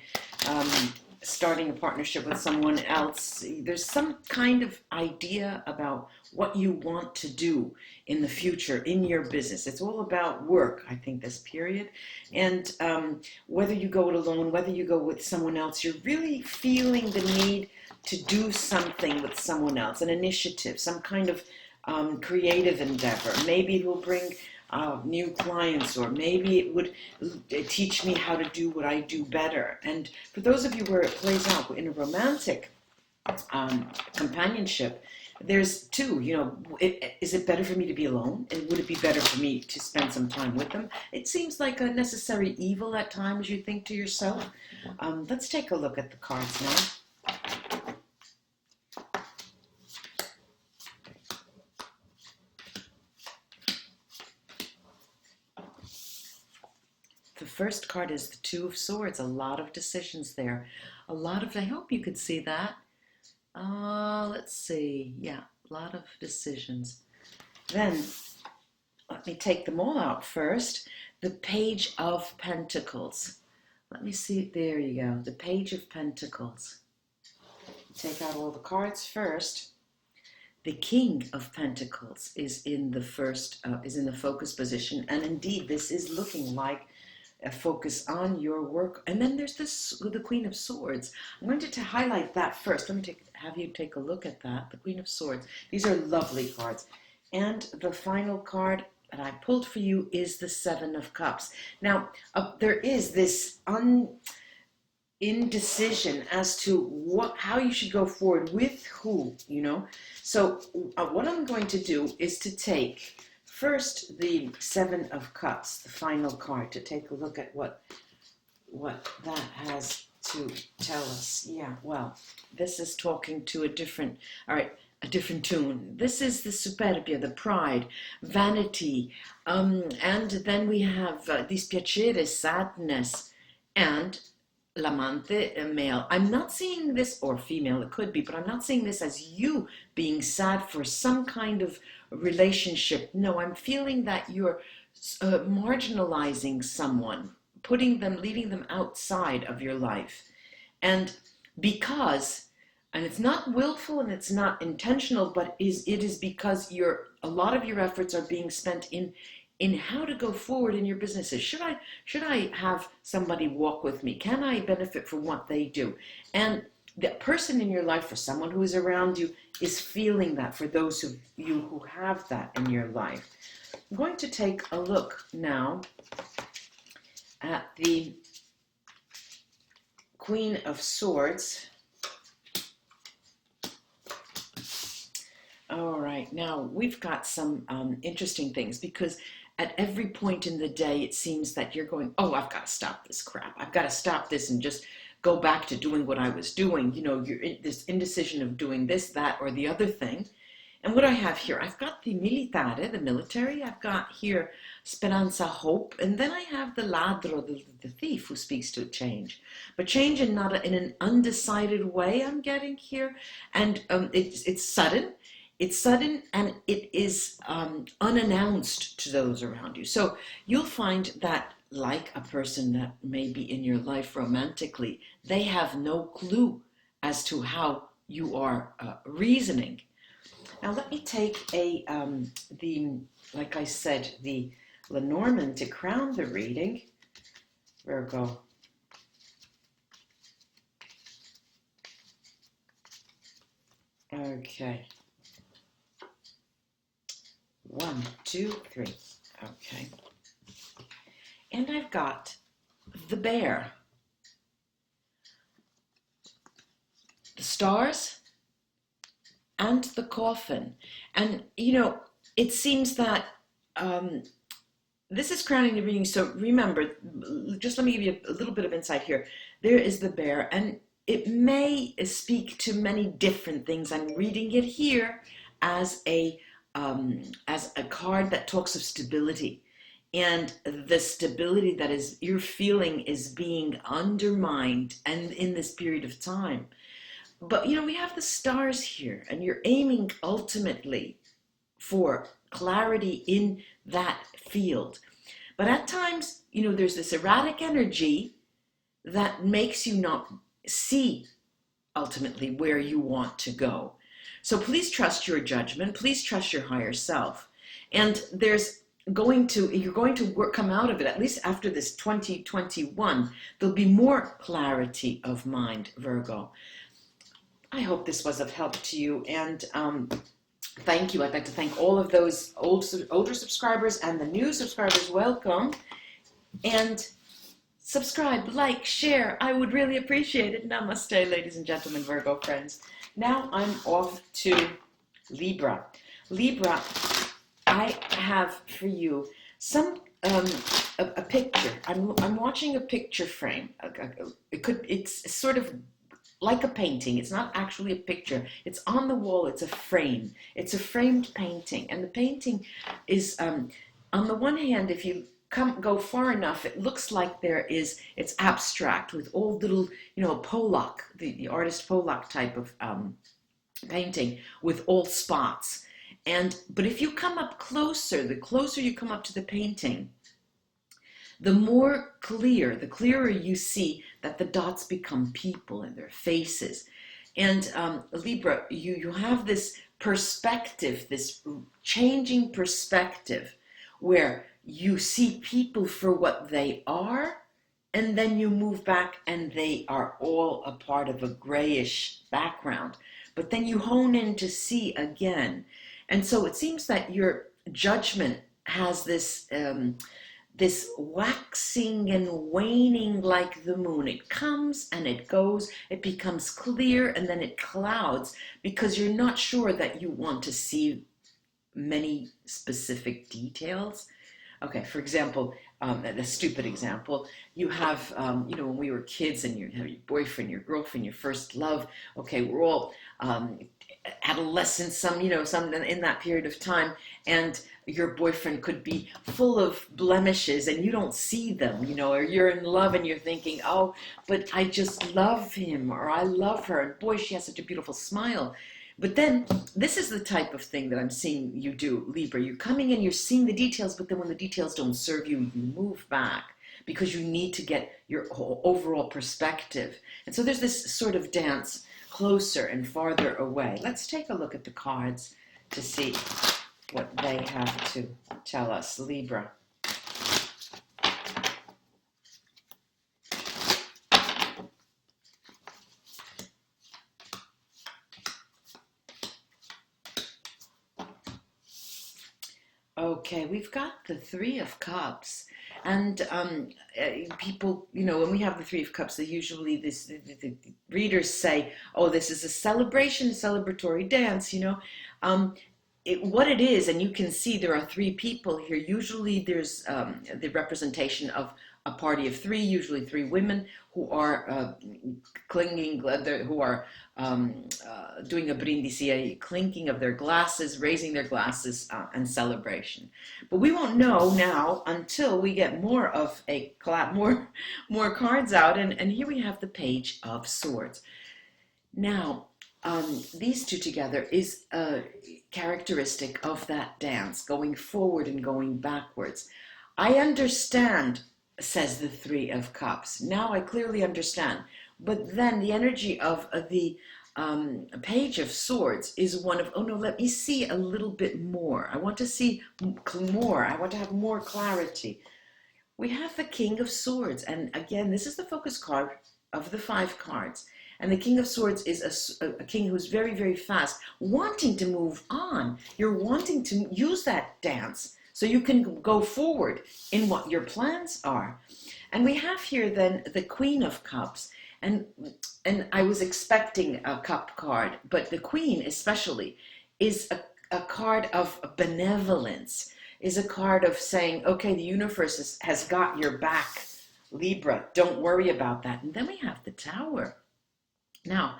Starting a partnership with someone else, there's some kind of idea about what you want to do in the future in your business. It's all about work, I think, this period. And whether you go it alone, whether you go with someone else, you're really feeling the need to do something with someone else, an initiative, some kind of creative endeavor. Maybe it will bring new clients, or maybe it would teach me how to do what I do better. And for those of you where it plays out in a romantic companionship, there's two, is it better for me to be alone? And would it be better for me to spend some time with them? It seems like a necessary evil at times, you think to yourself. Let's take a look at the cards now. The first card is the Two of Swords. A lot of decisions there. I hope you could see that. Let's see. Yeah, a lot of decisions. Then, let me take them all out first. The Page of Pentacles. Let me see. There you go. The Page of Pentacles. Take out all the cards first. The King of Pentacles is in the focus position. And indeed, this is looking like a focus on your work. And then there's the Queen of Swords. I'm going to highlight that first. Let me have you take a look at that. The Queen of Swords. These are lovely cards. And the final card that I pulled for you is the Seven of Cups. Now, there is this indecision as to how you should go forward with who, So what I'm going to do is to take first the Seven of Cups, the final card, to take a look at what that has to tell us. Yeah, well, this is talking to a different tune. This is the Superbia, the pride, vanity, and then we have dispiacere, sadness, and l'amante, male. I'm not seeing this, or female, it could be, but I'm not seeing this as you being sad for some kind of relationship. No, I'm feeling that you're marginalizing someone, leaving them outside of your life. And it's not willful and it's not intentional, but it is because a lot of your efforts are being spent in how to go forward in your businesses. Should I have somebody walk with me? Can I benefit from what they do? And the person in your life, for someone who is around you, is feeling that, for those of you who have that in your life. I'm going to take a look now at the Queen of Swords. All right, now we've got some interesting things, because at every point in the day, it seems that you're going, oh, I've got to stop this crap. I've got to stop this and just go back to doing what I was doing. You're in this indecision of doing this, that, or the other thing. And what I have here, I've got the militare, the military. I've got here speranza, hope. And then I have the ladro, the thief, who speaks to change. But change in an undecided way, I'm getting here. And it's sudden. It's sudden, and it is unannounced to those around you. So you'll find that, like a person that may be in your life romantically, they have no clue as to how you are reasoning. Now let me take like I said, the Lenormand to crown the reading. Virgo. Okay. 1, 2, 3. Okay. And I've got the Bear, the stars and the coffin. And, you know, it seems that this is crowning the reading. So remember, just let me give you a little bit of insight here. There is the bear, and it may speak to many different things. I'm reading it here as a card that talks of stability, and the stability that is you're feeling is being undermined and in this period of time. But you know, we have the stars here, and you're aiming ultimately for clarity in that field. But at times, you know, there's this erratic energy that makes you not see ultimately where you want to go. So please trust your judgment. Please trust your higher self. And you're going to come out of it, at least after this 2021, there'll be more clarity of mind, Virgo. I hope this was of help to you, and thank you. I'd like to thank all of those older subscribers and the new subscribers. Welcome. And subscribe, like, share. I would really appreciate it. Namaste, ladies and gentlemen, Virgo friends. Now I'm off to Libra. Libra, I have for you some a picture. I'm watching a picture frame. It's sort of like a painting. It's not actually a picture. It's on the wall. It's a frame. It's a framed painting, and the painting is on the one hand, if you go far enough, it looks like it's abstract with all little, you know, Pollock, the artist Pollock type of painting with all spots. But if you come up closer, the closer you come up to the painting, the clearer you see that the dots become people and their faces. And Libra, you have this perspective, this changing perspective, where you see people for what they are, and then you move back and they are all a part of a grayish background. But then you hone in to see again. And so it seems that your judgment has this waxing and waning like the moon. It comes and it goes, it becomes clear, and then it clouds, because you're not sure that you want to see many specific details. Okay, for example, a stupid example, you have, you know, when we were kids and you have your boyfriend, your girlfriend, your first love, okay, we're all adolescents, some in that period of time, and your boyfriend could be full of blemishes and you don't see them, you know, or you're in love and you're thinking, oh, but I just love him, or I love her, and boy, she has such a beautiful smile. But then, this is the type of thing that I'm seeing you do, Libra. You're coming in, you're seeing the details, but then when the details don't serve you, you move back, because you need to get your whole overall perspective. And so there's this sort of dance, closer and farther away. Let's take a look at the cards to see what they have to tell us, Libra. Okay, we've got the Three of Cups, and people, you know, when we have the Three of Cups, they usually, the readers say, oh, this is a celebration, a celebratory dance, you know. What it is, and you can see there are three people here. Usually there's the representation of a party of three, usually three women who are clinging, who are doing a brindisi, a clinking of their glasses, raising their glasses, and celebration. But we won't know now until we get more of more cards out. And here we have the Page of Swords. Now, these two together is a characteristic of that dance, going forward and going backwards. I understand, says the Three of Cups. Now I clearly understand. But then the energy of the Page of Swords is one of, oh no, let me see a little bit more. I want to see more. I want to have more clarity. We have the King of Swords. And again, this is the focus card of the 5 cards. And the King of Swords is a king who's very, very fast, wanting to move on. You're wanting to use that dance so you can go forward in what your plans are. And we have here then the Queen of Cups. And I was expecting a cup card, but the Queen especially is a card of benevolence, is a card of saying, okay, the universe has got your back, Libra, don't worry about that. And then we have the Tower. Now,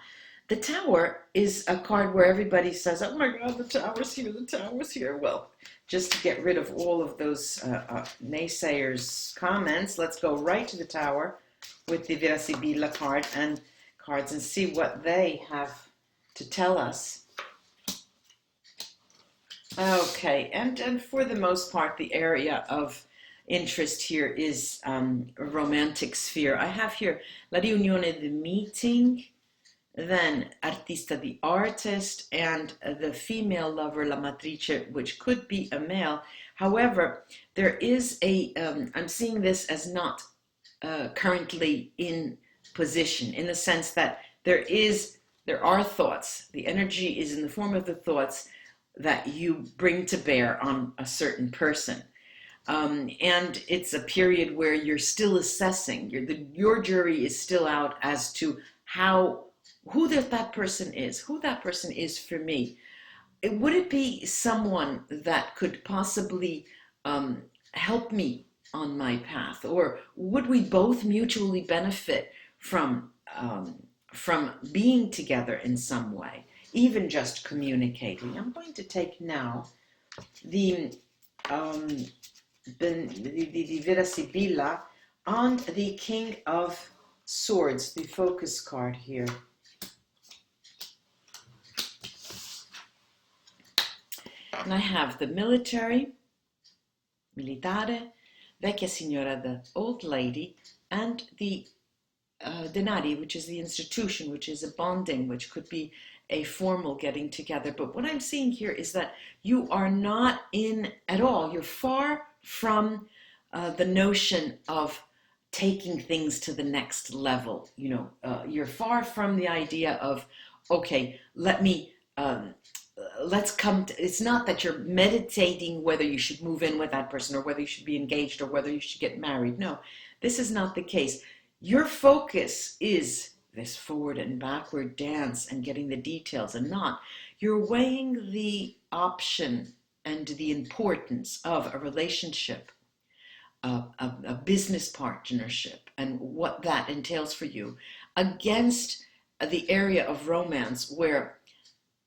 the Tower is a card where everybody says, oh my God, the Tower's here, the Tower's here. Well, just to get rid of all of those naysayers' comments, let's go right to the Tower with the Vera Sibilla card and cards and see what they have to tell us. Okay, and for the most part, the area of interest here is a romantic sphere. I have here La Riunione, the meeting, then Artista, the artist, and the female lover, La Matrice, which could be a male. However, there is a, I'm seeing this as not currently in position, in the sense that there are thoughts. The energy is in the form of the thoughts that you bring to bear on a certain person. And it's a period where you're still assessing. Your jury is still out as to who that person is for me. Would it be someone that could possibly help me on my path, or would we both mutually benefit from being together in some way, even just communicating? I'm going to take now the Vera Sibilla and the King of Swords, the focus card here. And I have the military, militare, vecchia signora, the old lady, and the denari, which is the institution, which is a bonding, which could be a formal getting together. But what I'm seeing here is that you are not in at all. You're far from the notion of taking things to the next level. You're far from the idea of, okay, let's come to, it's not that you're meditating whether you should move in with that person or whether you should be engaged or whether you should get married. No, this is not the case. Your focus is this forward and backward dance and getting the details, and not, you're weighing the option and the importance of a relationship, a business partnership, and what that entails for you, against the area of romance where,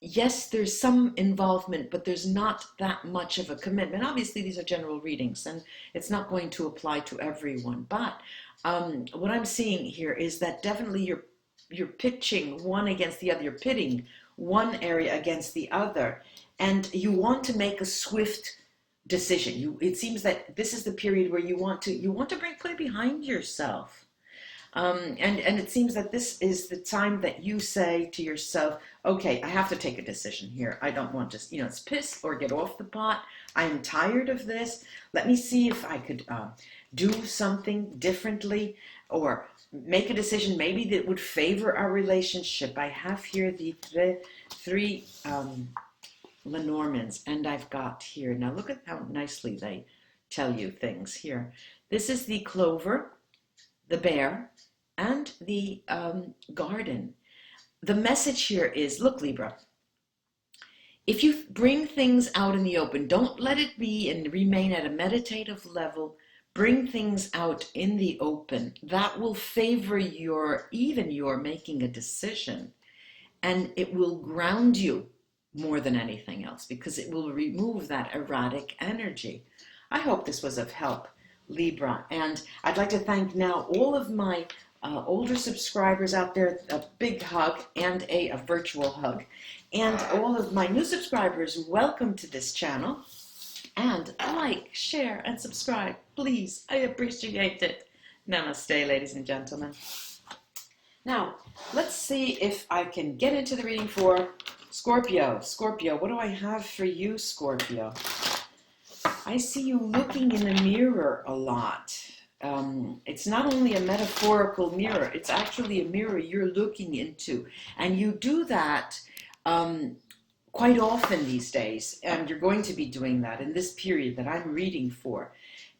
yes, there's some involvement, but there's not that much of a commitment. Obviously, these are general readings, and it's not going to apply to everyone. But what I'm seeing here is that definitely you're pitching one against the other. You're pitting one area against the other, and you want to make a swift decision. It seems that this is the period where you want to put it behind yourself. And it seems that this is the time that you say to yourself, okay, I have to take a decision here. I don't want to, it's piss or get off the pot. I am tired of this. Let me see if I could do something differently or make a decision maybe that would favor our relationship. I have here the three Lenormands, and I've got here, now look at how nicely they tell you things here. This is the clover, the bear, and the garden. The message here is, look, Libra, if you bring things out in the open, don't let it be and remain at a meditative level. Bring things out in the open. That will favor your making a decision, and it will ground you more than anything else, because it will remove that erratic energy. I hope this was of help, Libra, and I'd like to thank now all of my older subscribers out there. A big hug and a virtual hug, and all of my new subscribers, welcome to this channel, and like, share, and subscribe, please. I appreciate it. Namaste, ladies and gentlemen. Now, let's see if I can get into the reading for Scorpio. Scorpio, what do I have for you, Scorpio? I see you looking in the mirror a lot. It's not only a metaphorical mirror, it's actually a mirror you're looking into. And you do that quite often these days, and you're going to be doing that in this period that I'm reading for.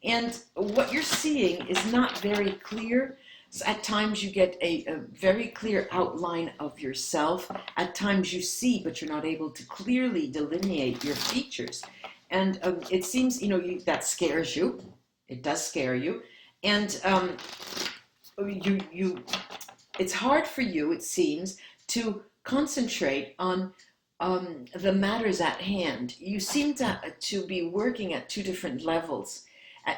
And what you're seeing is not very clear, So at times you get a very clear outline of yourself. At times you see, but you're not able to clearly delineate your features. And it seems, that scares you. It does scare you. And it's hard for you, it seems, to concentrate on the matters at hand. You seem to be working at two different levels,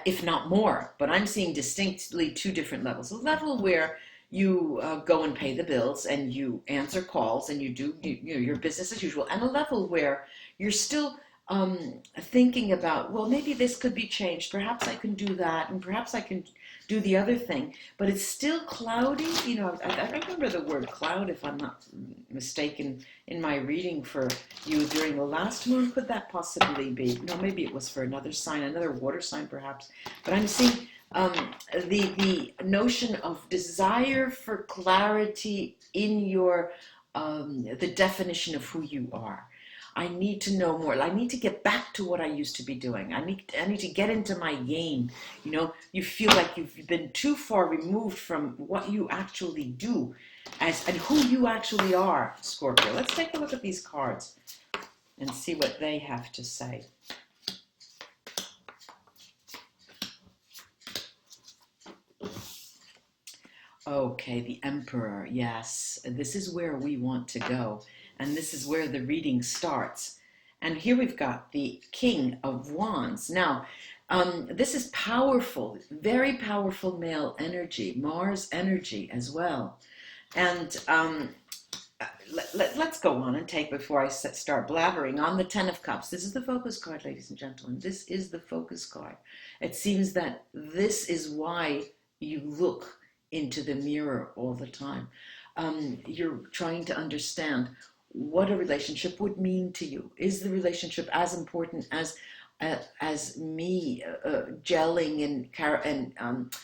if not more, but I'm seeing distinctly two different levels. A level where you go and pay the bills and you answer calls and you do your business as usual, and a level where you're still thinking about, well, maybe this could be changed, perhaps I can do that, and perhaps I can do the other thing, but it's still cloudy. I remember the word cloud, if I'm not mistaken, in my reading for you during the last moon. Could that possibly be? No, maybe it was for another sign, another water sign perhaps, but I'm seeing the notion of desire for clarity in your the definition of who you are. I need to know more. I need to get back to what I used to be doing. I need to get into my game. You feel like you've been too far removed from what you actually do and who you actually are, Scorpio. Let's take a look at these cards and see what they have to say. Okay, the Emperor. Yes, this is where we want to go. And this is where the reading starts. And here we've got the King of Wands. Now, this is powerful, very powerful male energy, Mars energy as well. And let's go on and take, before I start blabbering, on the Ten of Cups. This is the focus card, ladies and gentlemen. This is the focus card. It seems that this is why you look into the mirror all the time. You're trying to understand what a relationship would mean to you. Is the relationship as important as me gelling and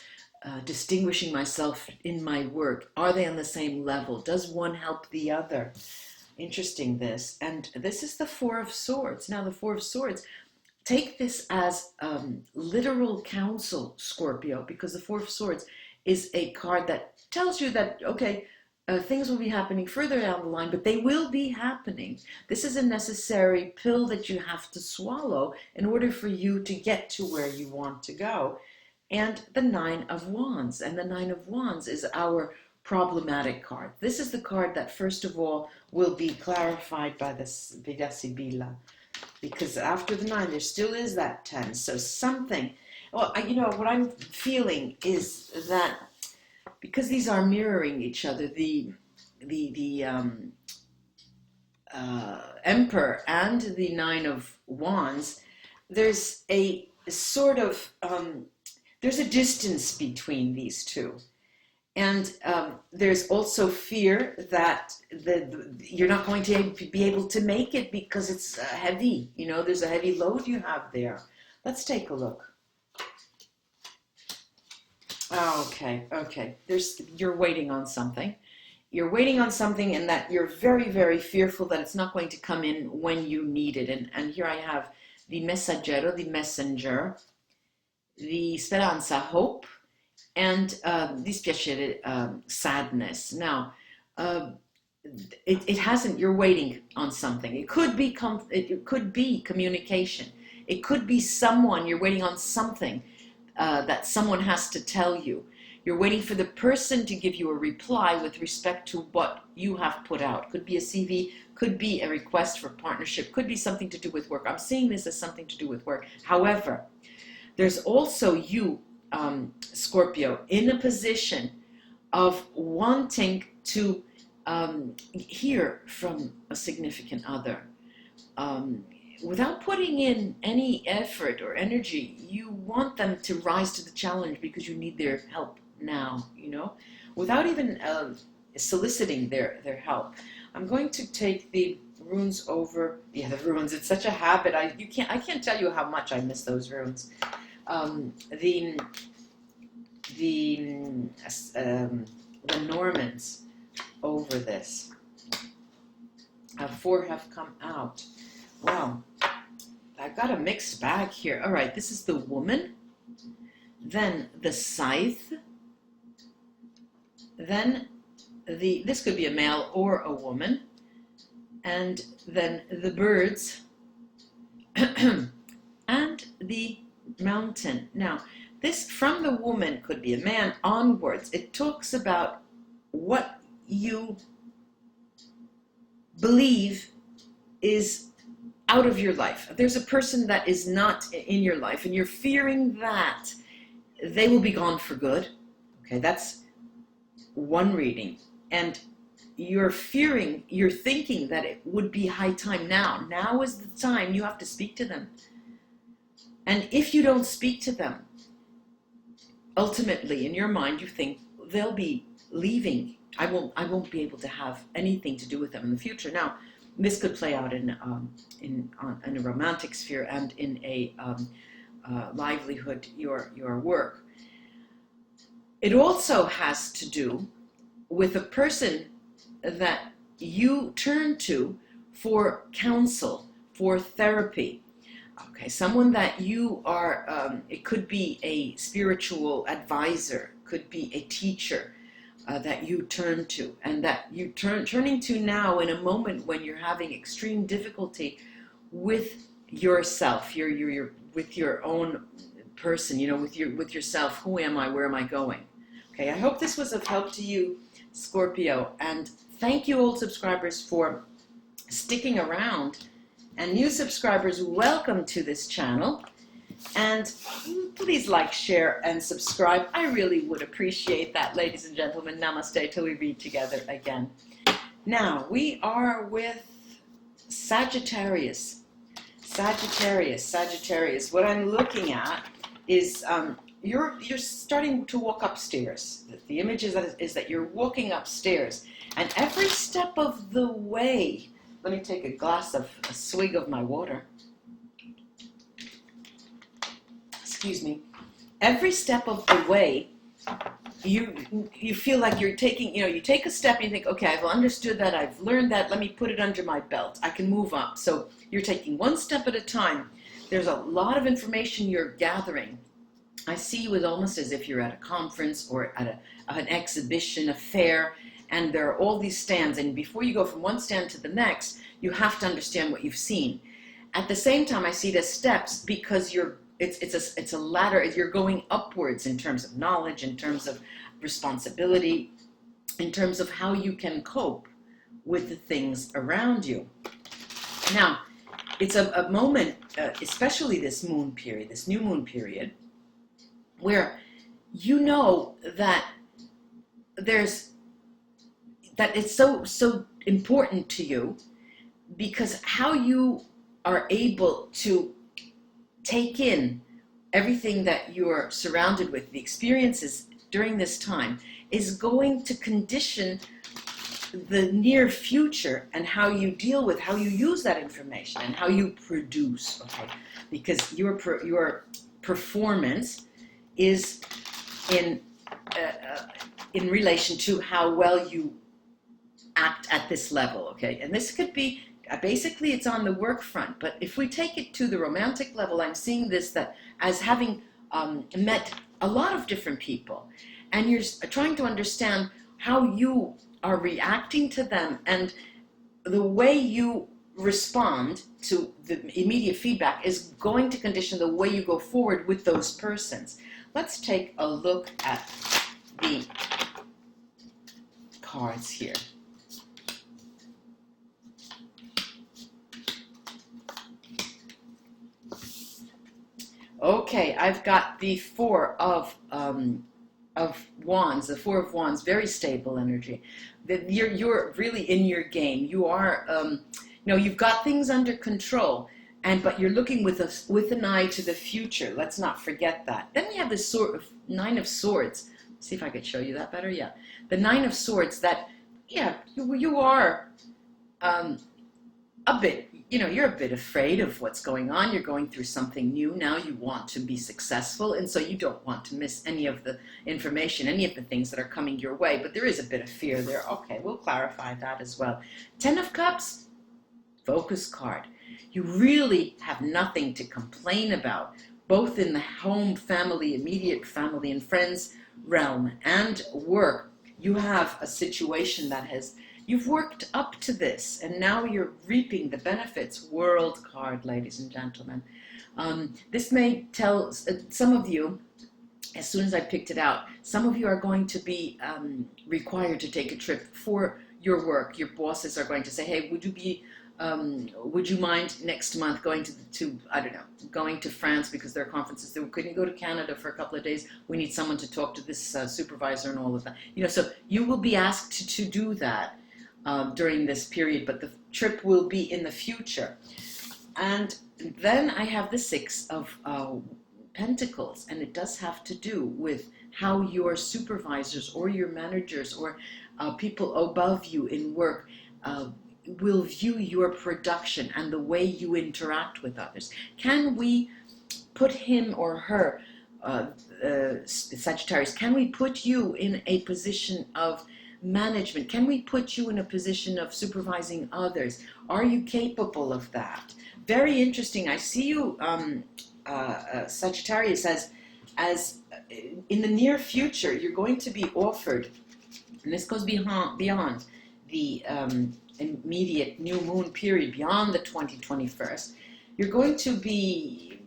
distinguishing myself in my work? Are they on the same level? Does one help the other? Interesting, this. And this is the Four of Swords. Now, the Four of Swords, take this as literal counsel, Scorpio, because the Four of Swords is a card that tells you that, okay, things will be happening further down the line, but they will be happening. This is a necessary pill that you have to swallow in order for you to get to where you want to go. And the Nine of Wands. And the Nine of Wands is our problematic card. This is the card that, first of all, will be clarified by the VERA SIBILLA. Because after the 9, there still is that 10. So something, well, what I'm feeling is that because these are mirroring each other, the Emperor and the Nine of Wands, there's a sort of, there's a distance between these two. And there's also fear that you're not going to be able to make it because it's heavy. There's a heavy load you have there. Let's take a look. Okay. You're waiting on something. You're waiting on something, and that you're very, very fearful that it's not going to come in when you need it. And here I have the Messaggero, the messenger, the Speranza, hope, and dispiacere, sadness. Now, it hasn't. You're waiting on something. It could be communication. It could be someone. You're waiting on something that someone has to tell you. You're waiting for the person to give you a reply with respect to what you have put out. Could be a CV, could be a request for partnership, could be something to do with work. I'm seeing this as something to do with work. However, there's also you, Scorpio, in a position of wanting to hear from a significant other. Without putting in any effort or energy, you want them to rise to the challenge because you need their help now, without even soliciting their help. I'm going to take the runes over. Yeah, the runes, it's such a habit. I can't tell you how much I miss those runes. The Lenormands over this. 4 have come out. Wow, I've got a mixed bag here. All right, this is the Woman, then the Scythe, then this could be a male or a woman, and then the birds, and the mountain. Now, this from the woman could be a man onwards. It talks about what you believe is out of your life. There's a person that is not in your life, and you're fearing that they will be gone for good. Okay, that's one reading. And you're thinking that it would be high time now. Now is the time you have to speak to them. And if you don't speak to them, ultimately in your mind you think they'll be leaving. I won't be able to have anything to do with them in the future. Now, this could play out in a romantic sphere and in a livelihood, your work. It also has to do with a person that you turn to for counsel, for therapy. Okay, someone that you are, it could be a spiritual advisor, could be a teacher that you turn to, and that you turning to now in a moment when you're having extreme difficulty with yourself, with your own person, with yourself. Who am I? Where am I going? Okay, I hope this was of help to you, Scorpio, and thank you, old subscribers, for sticking around. And new subscribers, welcome to this channel. And please like, share, and subscribe. I really would appreciate that, ladies and gentlemen. Namaste till we read together again. Now, we are with Sagittarius. Sagittarius. What I'm looking at is you're starting to walk upstairs. The image is that you're walking upstairs. And every step of the way, let me take a swig of my water. Excuse me. Every step of the way, you feel like you're taking, you take a step and you think, okay, I've understood that, I've learned that, let me put it under my belt. I can move up. So you're taking one step at a time. There's a lot of information you're gathering. I see you as almost as if you're at a conference or at an exhibition, a fair, and there are all these stands, and before you go from one stand to the next, you have to understand what you've seen. At the same time, I see it as steps because it's a ladder. You're going upwards in terms of knowledge, in terms of responsibility, in terms of how you can cope with the things around you. Now, it's a moment, especially this moon period, this new moon period, where you know that that it's so important to you, because how you are able to take in everything that you're surrounded with, the experiences during this time, is going to condition the near future and how you deal with, how you use that information and how you produce, okay? Because your performance is in relation to how well you act at this level, okay? And this could be, basically it's on the work front, but if we take it to the romantic level, I'm seeing this that as having met a lot of different people, and you're trying to understand how you are reacting to them, and the way you respond to the immediate feedback is going to condition the way you go forward with those persons. Let's take a look at the cards here. Okay, I've got the Four of Wands, the Four of Wands, very stable energy. You're really in your game. You are, you've got things under control, but you're looking with an eye to the future. Let's not forget that. Then we have the Nine of Swords. See if I could show you that better. Yeah, the Nine of Swords. That, yeah, you are a bit. You're a bit afraid of what's going on. You're going through something new now. You want to be successful, and so you don't want to miss any of the information, any of the things that are coming your way. But there is a bit of fear there. Okay, we'll clarify that as well. Ten of Cups, focus card. You really have nothing to complain about, both in the home, family, immediate family and friends realm and work. you have a situation that you've worked up to this, and now you're reaping the benefits. World card, ladies and gentlemen. This may tell some of you, as soon as I picked it out, some of you are going to be required to take a trip for your work. Your bosses are going to say, hey, would you mind next month going to I don't know, going to France because there are conferences. Couldn't you go to Canada for a couple of days? We need someone to talk to this supervisor and all of that. So you will be asked to do that during this period, but the trip will be in the future. And then I have the Six of Pentacles, and it does have to do with how your supervisors or your managers or people above you in work will view your production and the way you interact with others. Can we put him or her, Sagittarius, can we put you in a position of management? Can we put you in a position of supervising others? Are you capable of that? Very interesting. I see you, Sagittarius, as in the near future, you're going to be offered, and this goes beyond the immediate new moon period, beyond the 2021st, you're going to be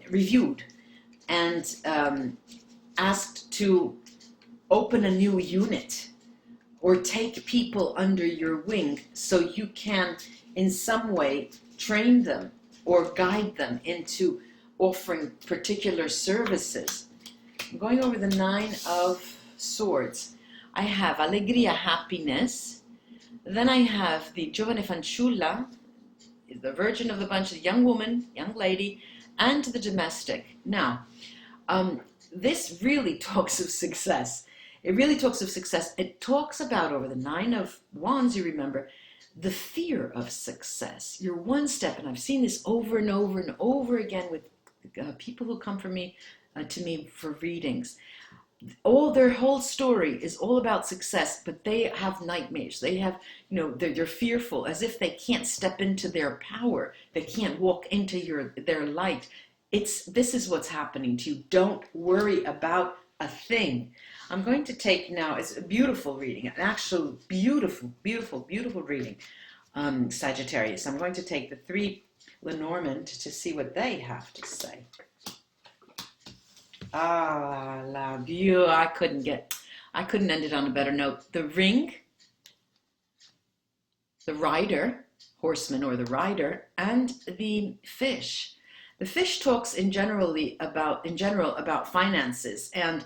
reviewed and asked to open a new unit or take people under your wing so you can in some way train them or guide them into offering particular services. I'm going over the Nine of Swords. I have Alegria, happiness. Then I have the Giovane Fanciulla, the virgin of the bunch, the young woman, young lady, and the domestic. Now, this really talks of success. It really talks of success. It talks about, over the Nine of Wands, you remember, the fear of success. You're one step, and I've seen this over and over and over again with people who come to me for readings. Their whole story is all about success, but they have nightmares. They have, they're fearful, as if they can't step into their power. They can't walk into their light. This is what's happening to you. Don't worry about a thing. I'm going to take now, it's a beautiful reading, an actual beautiful, beautiful, beautiful reading, Sagittarius. I'm going to take the three Lenormand to see what they have to say. Ah, la view. I couldn't end it on a better note. The Ring, the Rider, horseman or the rider, and the Fish. The Fish talks in general about finances, and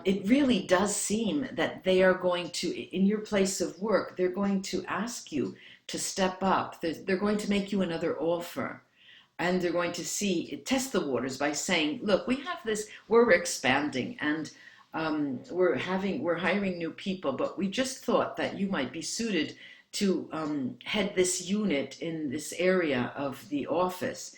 it really does seem that they are going to, in your place of work, they're going to ask you to step up. They're going to make you another offer. And they're going to test the waters by saying, look, we have this, we're expanding, and we're hiring new people, but we just thought that you might be suited to head this unit in this area of the office.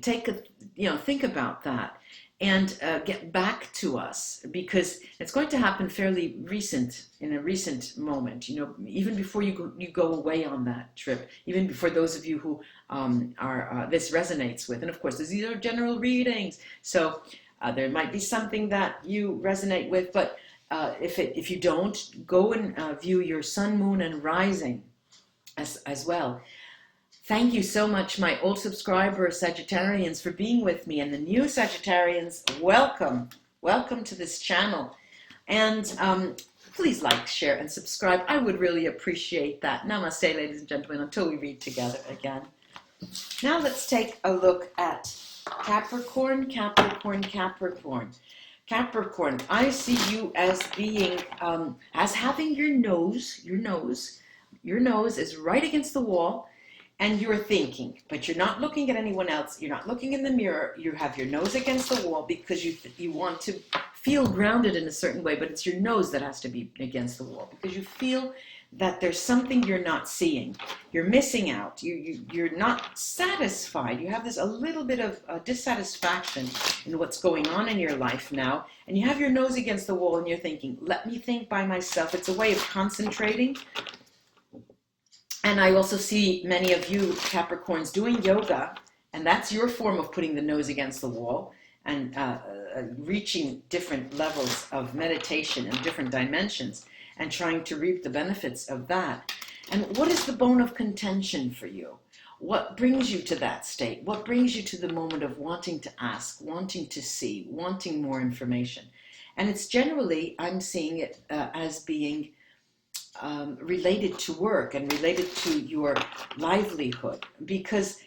Think about that and get back to us, because it's going to happen in a recent moment, even before you go away on that trip, even before those of you who this resonates with. And of course, these are general readings, so there might be something that you resonate with, but if you don't, go and view your sun, moon, and rising as well. Thank you so much, my old subscribers, Sagittarians, for being with me. And the new Sagittarians, welcome. Welcome to this channel. And please like, share, and subscribe. I would really appreciate that. Namaste, ladies and gentlemen, until we read together again. Now let's take a look at Capricorn, Capricorn, Capricorn. Capricorn, I see you as being, as having your nose is right against the wall, and you're thinking, but you're not looking at anyone else. You're not looking in the mirror. You have your nose against the wall because you want to feel grounded in a certain way, but it's your nose that has to be against the wall because you feel that there's something you're not seeing. You're missing out. You're not satisfied. You have a little bit of dissatisfaction in what's going on in your life now, and you have your nose against the wall and you're thinking, let me think by myself. It's a way of concentrating. And I also see many of you Capricorns doing yoga, and that's your form of putting the nose against the wall. and reaching different levels of meditation and different dimensions and trying to reap the benefits of that. And what is the bone of contention for you? What brings you to that state? What brings you to the moment of wanting to ask, wanting to see, wanting more information? And it's generally, I'm seeing it as being related to work and related to your livelihood, because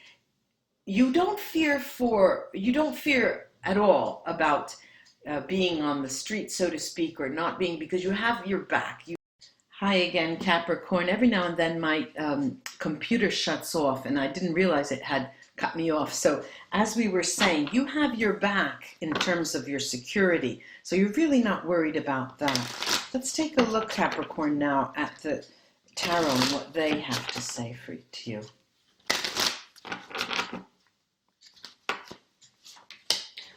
you don't fear at all about being on the street, so to speak, or not being, because you have your back. Hi again, Capricorn. Every now and then my computer shuts off and I didn't realize it had cut me off. So as we were saying, you have your back in terms of your security. So you're really not worried about that. Let's take a look, Capricorn, now at the tarot and what they have to say to you.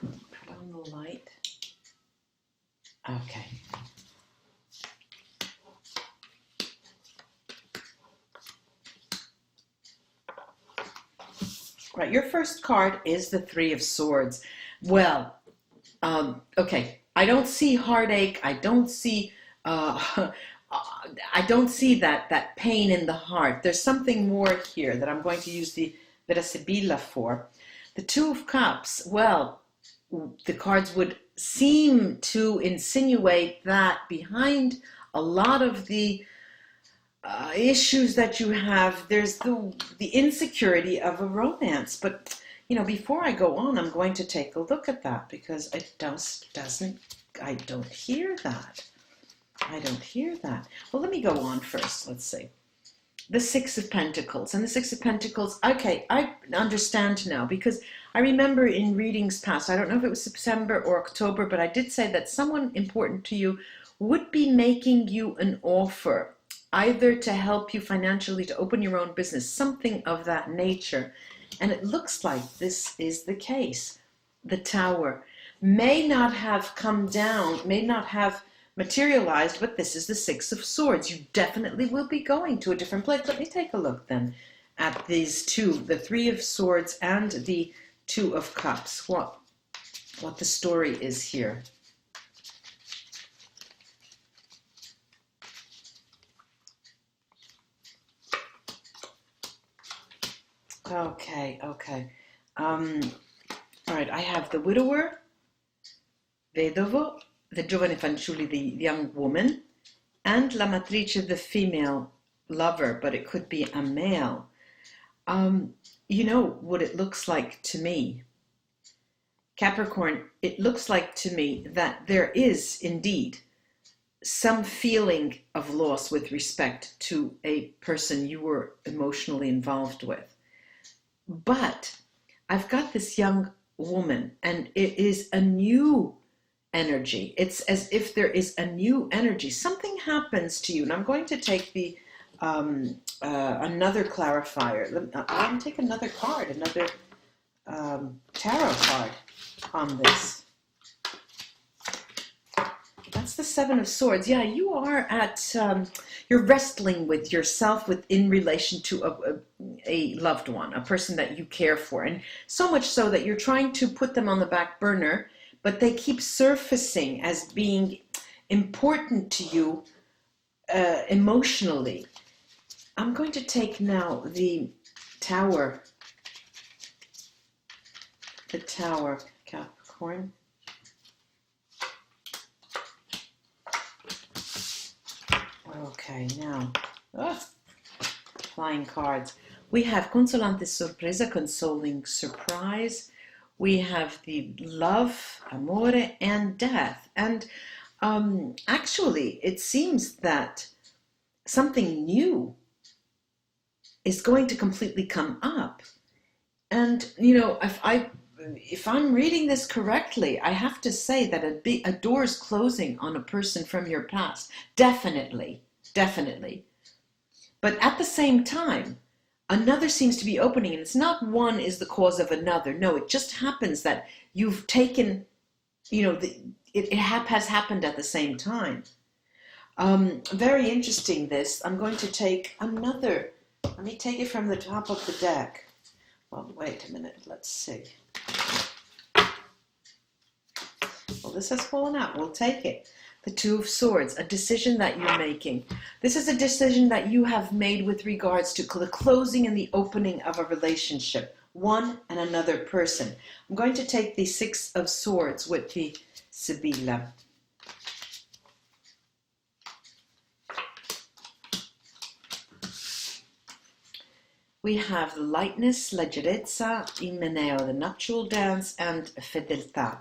Put on the light. Okay. Right, your first card is the Three of Swords. Well, okay, I don't see heartache. I don't see that pain in the heart. There's something more here that I'm going to use the Vera Sibilla for. The Two of Cups, well, the cards would seem to insinuate that behind a lot of the issues that you have, there's the insecurity of a romance. But, you know, before I go on, I'm going to take a look at that, because it I don't hear that. I don't hear that. Well, let me go on first. Let's see. The Six of Pentacles. And the Six of Pentacles, okay, I understand now, because I remember in readings past, I don't know if it was September or October, but I did say that someone important to you would be making you an offer, either to help you financially, to open your own business, something of that nature. And it looks like this is the case. The Tower may not have come down, may not have materialized, but this is the Six of Swords. You definitely will be going to a different place. Let me take a look then at these two, the Three of Swords and the Two of Cups. What the story is here. Okay. All right, I have the widower, vedovo, the giovane fanciulli, the young woman, and la matrice, the female lover, but it could be a male. You know what it looks like to me, Capricorn? It looks like to me that there is indeed some feeling of loss with respect to a person you were emotionally involved with. But I've got this young woman, and it is a new energy. It's as if there is a new energy. Something happens to you, and I'm going to take the another clarifier. I'll take another card, another tarot card on this. That's the Seven of Swords. Yeah, you are at, you're wrestling with yourself in relation to a loved one, a person that you care for. And so much so that you're trying to put them on the back burner, but they keep surfacing as being important to you emotionally. I'm going to take now the Tower. The Tower, Capricorn. Okay, now, flying cards. We have Consolante Sorpresa, consoling surprise. We have the love, amore, and death. And actually, it seems that something new is going to completely come up. And, you know, if I'm reading this correctly, I have to say that a door is closing on a person from your past. Definitely. But at the same time, another seems to be opening, and it's not one is the cause of another. No, it just happens that you've taken, you know, it has happened at the same time. Very interesting, this. I'm going to take another. Let me take it from the top of the deck. Well, wait a minute. Let's see. Well, this has fallen out. We'll take it. The Two of Swords, a decision that you're making. This is a decision that you have made with regards to the closing and the opening of a relationship, one and another person. I'm going to take the Six of Swords with the Sibilla. We have lightness, leggerezza, imeneo, the nuptial dance, and fedeltà.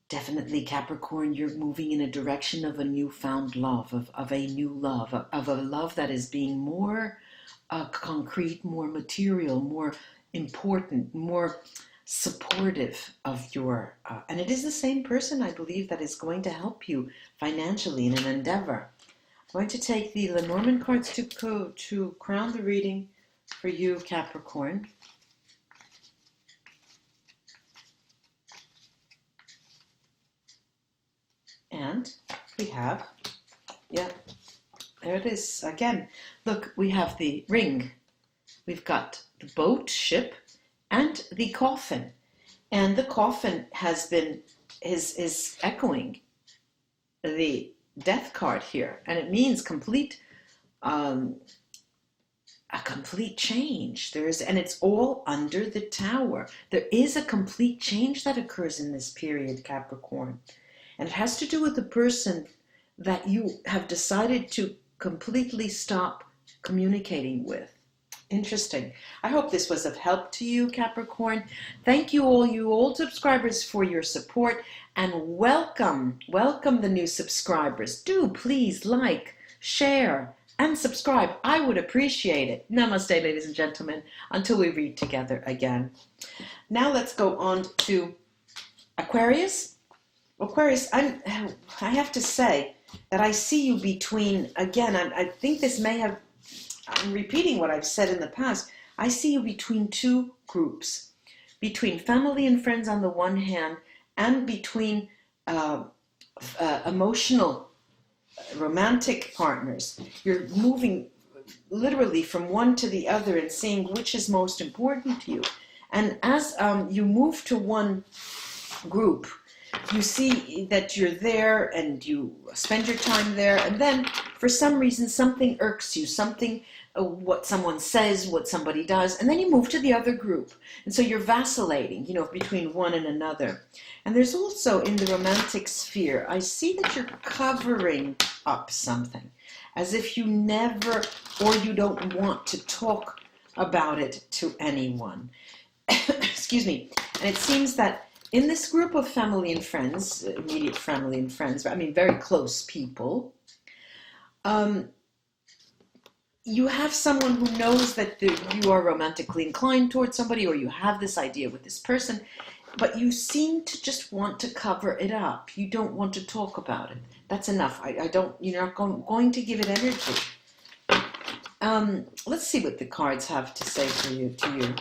Definitely, Capricorn, you're moving in a direction of a newfound love, of a new love, of a love that is being more concrete, more material, more important, more supportive of your, and it is the same person, I believe, that is going to help you financially in an endeavor. I'm going to take the Lenormand cards to crown the reading for you, Capricorn. And we have, yeah, there it is again. Look, we have the ring, we've got the boat, ship, and the coffin. And the coffin has been, is echoing the death card here, and it means complete, a complete change. And it's all under the Tower. There is a complete change that occurs in this period, Capricorn, and it has to do with the person that you have decided to completely stop communicating with. Interesting. I hope this was of help to you, Capricorn. Thank you, all you old subscribers, for your support, and welcome the new subscribers. Do please like, share, and subscribe. I would appreciate it. Namaste, ladies and gentlemen, until we read together again. Now let's go on to Aquarius. Aquarius, I have to say that I see you between, again, I think this may have, I'm repeating what I've said in the past. I see you between two groups, between family and friends on the one hand, and between emotional, romantic partners. You're moving literally from one to the other and seeing which is most important to you. And as you move to one group, you see that you're there and you spend your time there, and then for some reason something irks you, something, what someone says, what somebody does, and then you move to the other group, and so you're vacillating, between one and another. And there's also, in the romantic sphere, I see that you're covering up something, as if you never, or you don't want to talk about it to anyone. Excuse me. And it seems that in this group of family and friends, immediate family and friends, I mean very close people, you have someone who knows that you are romantically inclined towards somebody, or you have this idea with this person, but you seem to just want to cover it up. You don't want to talk about it. That's enough. You're not going to give it energy. Let's see what the cards have to say to you,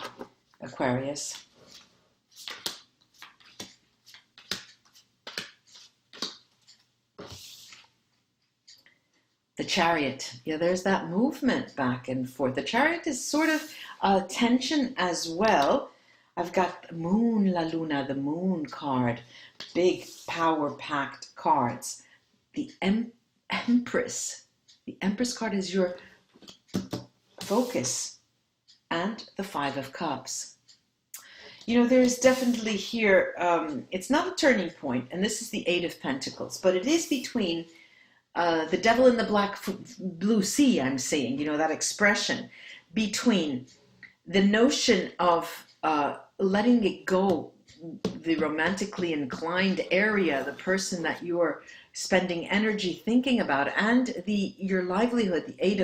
Aquarius. The Chariot. Yeah, there's that movement back and forth. The Chariot is sort of tension as well. I've got Moon, La Luna, the Moon card. Big, power-packed cards. The Empress. The Empress card is your focus. And the Five of Cups. There's definitely here, it's not a turning point, and this is the Eight of Pentacles, but it is between the devil in the blue sea, I'm seeing, that expression, between the notion of letting it go, the romantically inclined area, the person that you're spending energy thinking about, and your livelihood, the Eight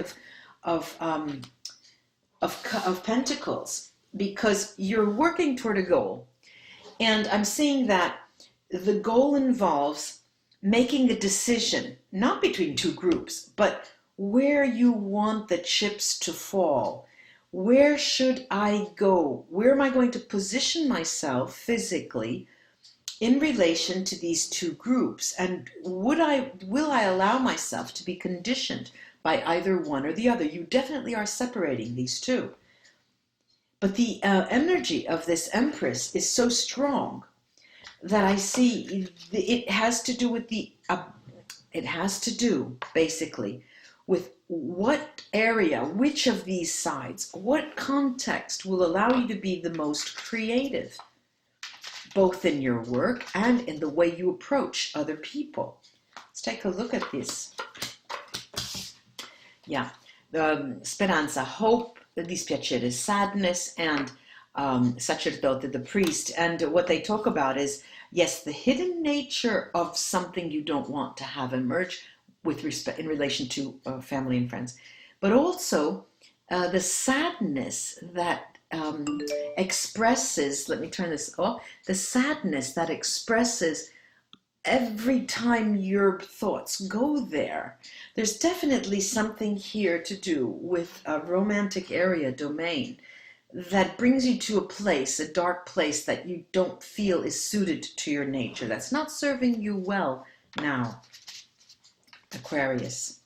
of Pentacles, because you're working toward a goal. And I'm seeing that the goal involves making a decision, not between two groups, but where you want the chips to fall. Where should I go? Where am I going to position myself physically in relation to these two groups? And will I allow myself to be conditioned by either one or the other? You definitely are separating these two. But the energy of this Empress is so strong that I see, it has to do with it has to do basically with what area, which of these sides, what context will allow you to be the most creative, both in your work and in the way you approach other people. Let's take a look at this. Yeah, speranza, hope, dispiacere, sadness, and sacerdote, the priest. And what they talk about is, yes, the hidden nature of something you don't want to have emerge with respect in relation to family and friends, but also the sadness that expresses, let me turn this off, the sadness that expresses every time your thoughts go there. There's definitely something here to do with a romantic area, domain, that brings you to a place, a dark place that you don't feel is suited to your nature, that's not serving you well now. Aquarius.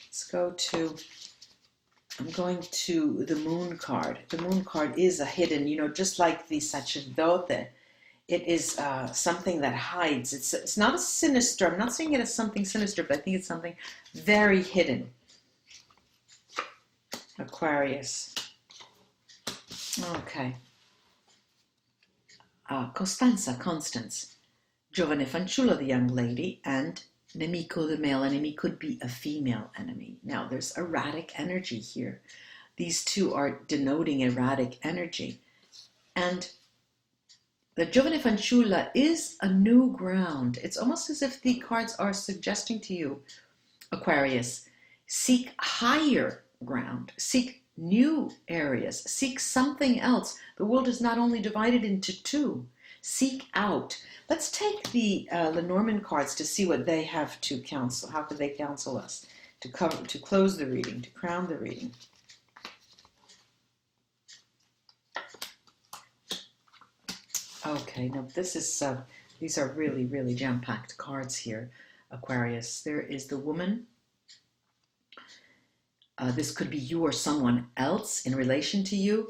Let's go to, I'm going to the moon card. The moon card is a hidden, you know, just like the sacerdote. It is something that hides. It's not a sinister, I'm not saying it as something sinister, but I think it's something very hidden. Aquarius. Okay. Costanza, Constance. Giovane fanciullo, the young lady, and nemico, the male enemy, could be a female enemy. Now, there's erratic energy here. These two are denoting erratic energy. And the Giovane Fanciulla is a new ground. It's almost as if the cards are suggesting to you, Aquarius, seek higher ground, seek new areas, seek something else. The world is not only divided into two. Seek out. Let's take the Lenormand cards to see what they have to counsel. How could they counsel us to close the reading, to crown the reading? Okay, now this is, these are really, really jam-packed cards here, Aquarius. There is the woman. This could be you or someone else in relation to you.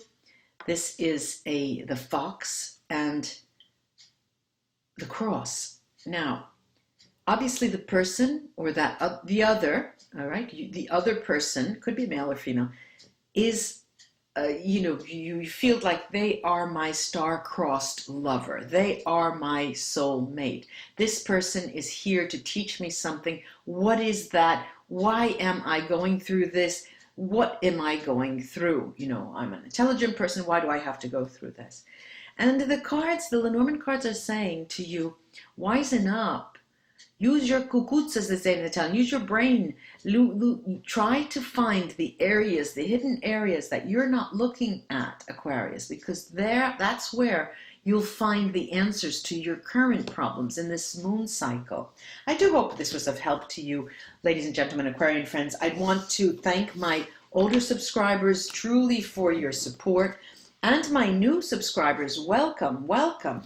This is the fox and the cross. Now, obviously the person or that the other, all right, the other person, could be male or female, is you know, you feel like they are my star-crossed lover. They are my soul mate. This person is here to teach me something. What is that? Why am I going through this? What am I going through? You know, I'm an intelligent person. Why do I have to go through this? And the cards, the Lenormand cards are saying to you, wisen up. Use your cucuts, as they say in Italian. Use your brain. Try to find the areas, the hidden areas that you're not looking at, Aquarius, because that's where you'll find the answers to your current problems in this moon cycle. I do hope this was of help to you, ladies and gentlemen, Aquarian friends. I want to thank my older subscribers truly for your support, and my new subscribers, welcome, welcome.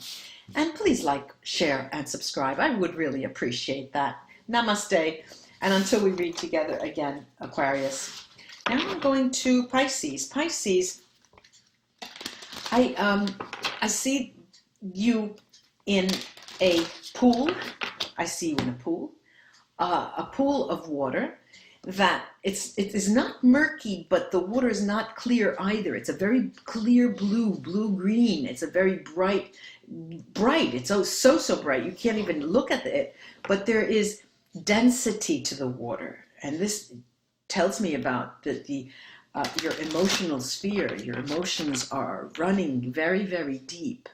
And please like, share, and subscribe. I would really appreciate that. Namaste. And until we read together again, Aquarius. Now I'm going to Pisces. Pisces, I see you in a pool. I see you in a pool of water that it is not murky, but the water is not clear either. It's a very clear blue-green. It's a very bright. It's so bright you can't even look at it. But there is density to the water, and this tells me about your emotional sphere. Your emotions are running very, very deep,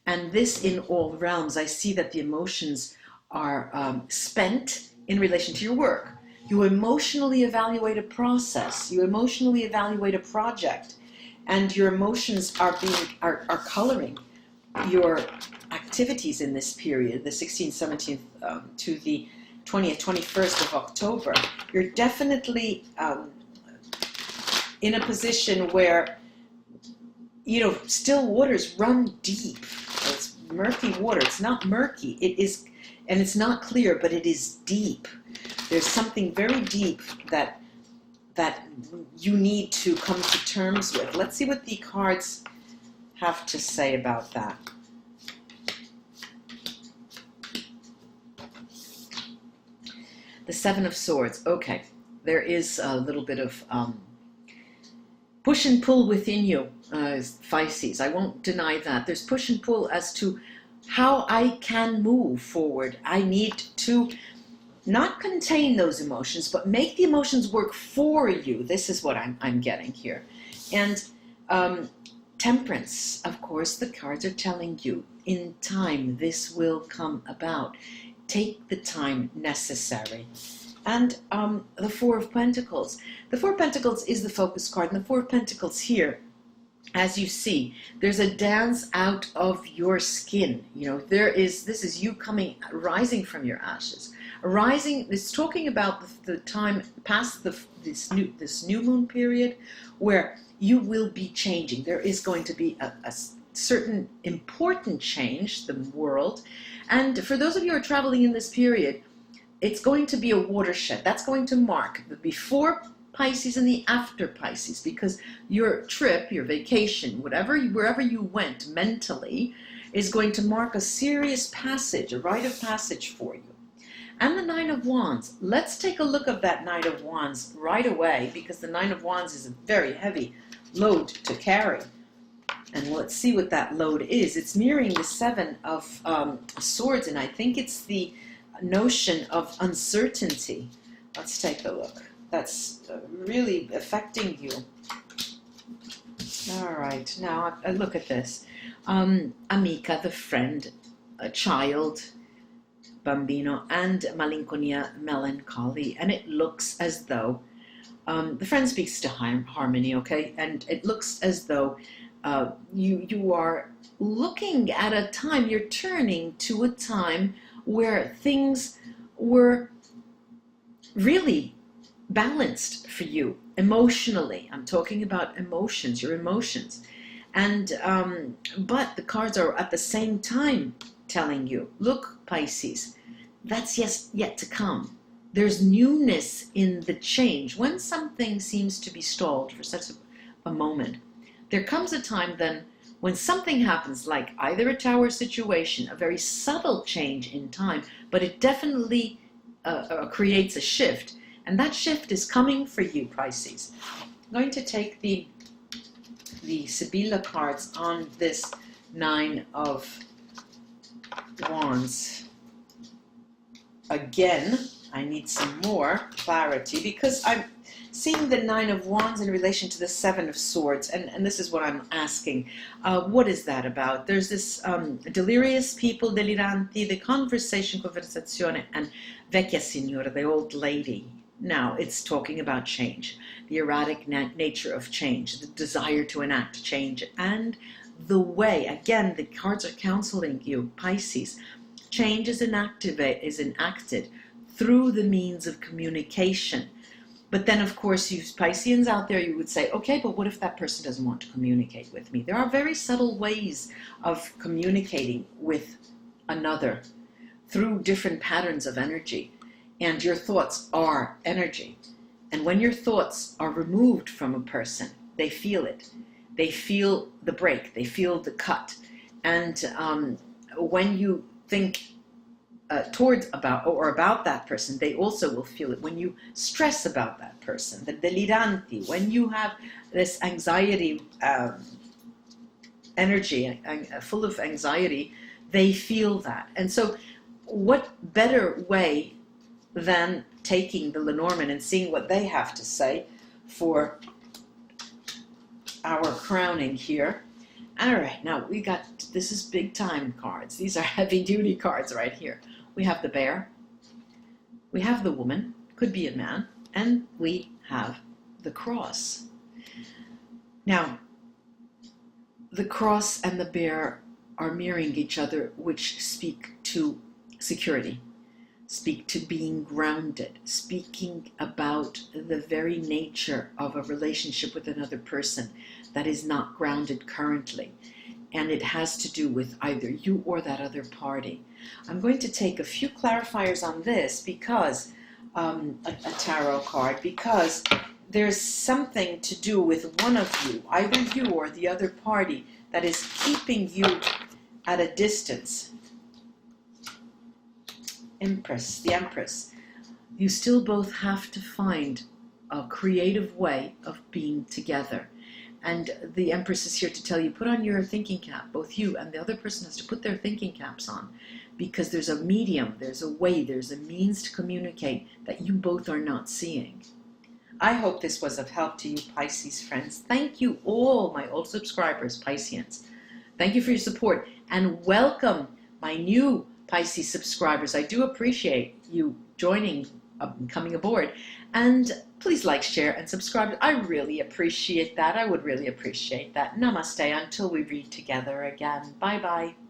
and this in all realms. I see that the emotions are spent in relation to your work. You emotionally evaluate a process. You emotionally evaluate a project, and your emotions are coloring your activities in this period, the 16th, 17th to the 20th, 21st of October. You're definitely in a position where, you know, still waters run deep. It's murky water. It's not murky. It is, and it's not clear, but it is deep. There's something very deep that you need to come to terms with. Let's see what the cards have to say about that. Seven of Swords. Okay, there is a little bit of push and pull within you, Pisces. I won't deny that. There's push and pull as to how I can move forward. I need to not contain those emotions, but make the emotions work for you. This is what I'm getting here. And Temperance, of course, the cards are telling you, in time, this will come about. Take the time necessary. And the Four of Pentacles. The Four of Pentacles is the focus card, and the Four of Pentacles here, as you see, there's a dance out of your skin. You know, this is you rising from your ashes. Rising, it's talking about the time past this new moon period where you will be changing. There is going to be a certain important change, the world. And for those of you who are traveling in this period, it's going to be a watershed. That's going to mark the before Pisces and the after Pisces, because your trip, your vacation, wherever you went mentally, is going to mark a serious passage, a rite of passage for you. And the Nine of Wands. Let's take a look at that Nine of Wands right away, because the Nine of Wands is a very heavy load to carry. And let's see what that load is. It's mirroring the Seven of Swords, and I think it's the notion of uncertainty. Let's take a look. That's really affecting you. All right, now look at this. Amica, the friend, a child, bambino, and malinconia, melancholy. And it looks as though, the friend speaks to harmony, okay? And it looks as though you are looking at a time, you're turning to a time where things were really balanced for you emotionally. I'm talking about emotions, your emotions. And but the cards are at the same time telling you, look, Pisces, that's yet to come. There's newness in the change. When something seems to be stalled for such a moment, there comes a time then when something happens, like either a tower situation, a very subtle change in time, but it definitely creates a shift. And that shift is coming for you, Pisces. I'm going to take the Sibilla cards on this Nine of Wands. Again, I need some more clarity because I'm seeing the Nine of Wands in relation to the Seven of Swords, and this is what I'm asking. What is that about? There's this delirious people, deliranti, the conversazione, and vecchia signora, the old lady. Now, it's talking about change, the erratic nature of change, the desire to enact change, and the way, again, the cards are counseling you, Pisces. Change is enacted through the means of communication. But then, of course, you Pisceans out there, you would say, okay, but what if that person doesn't want to communicate with me? There are very subtle ways of communicating with another through different patterns of energy. And your thoughts are energy. And when your thoughts are removed from a person, they feel it. They feel the break. They feel the cut. And when you think about that person, they also will feel it. When you stress about that person, the deliranti, when you have this anxiety energy, full of anxiety, they feel that. And so what better way than taking the Lenormand and seeing what they have to say for our crowning here. All right, now this is big time cards. These are heavy duty cards right here. We have the bear, we have the woman, could be a man, and we have the cross. Now, the cross and the bear are mirroring each other, which speak to security, speak to being grounded, speaking about the very nature of a relationship with another person that is not grounded currently. And it has to do with either you or that other party. I'm going to take a few clarifiers on this because, a tarot card, because there's something to do with one of you, either you or the other party, that is keeping you at a distance. Empress, the Empress. you still both have to find a creative way of being together. And the Empress is here to tell you, put on your thinking cap. Both you and the other person has to put their thinking caps on, because there's a medium, there's a way, there's a means to communicate that you both are not seeing. I hope this was of help to you, Pisces friends. Thank you all, my old subscribers, Pisceans. Thank you for your support, and welcome my new Pisces subscribers. I do appreciate you joining, coming aboard. And please like, share, and subscribe. I really appreciate that. I would really appreciate that. Namaste until we read together again. Bye-bye.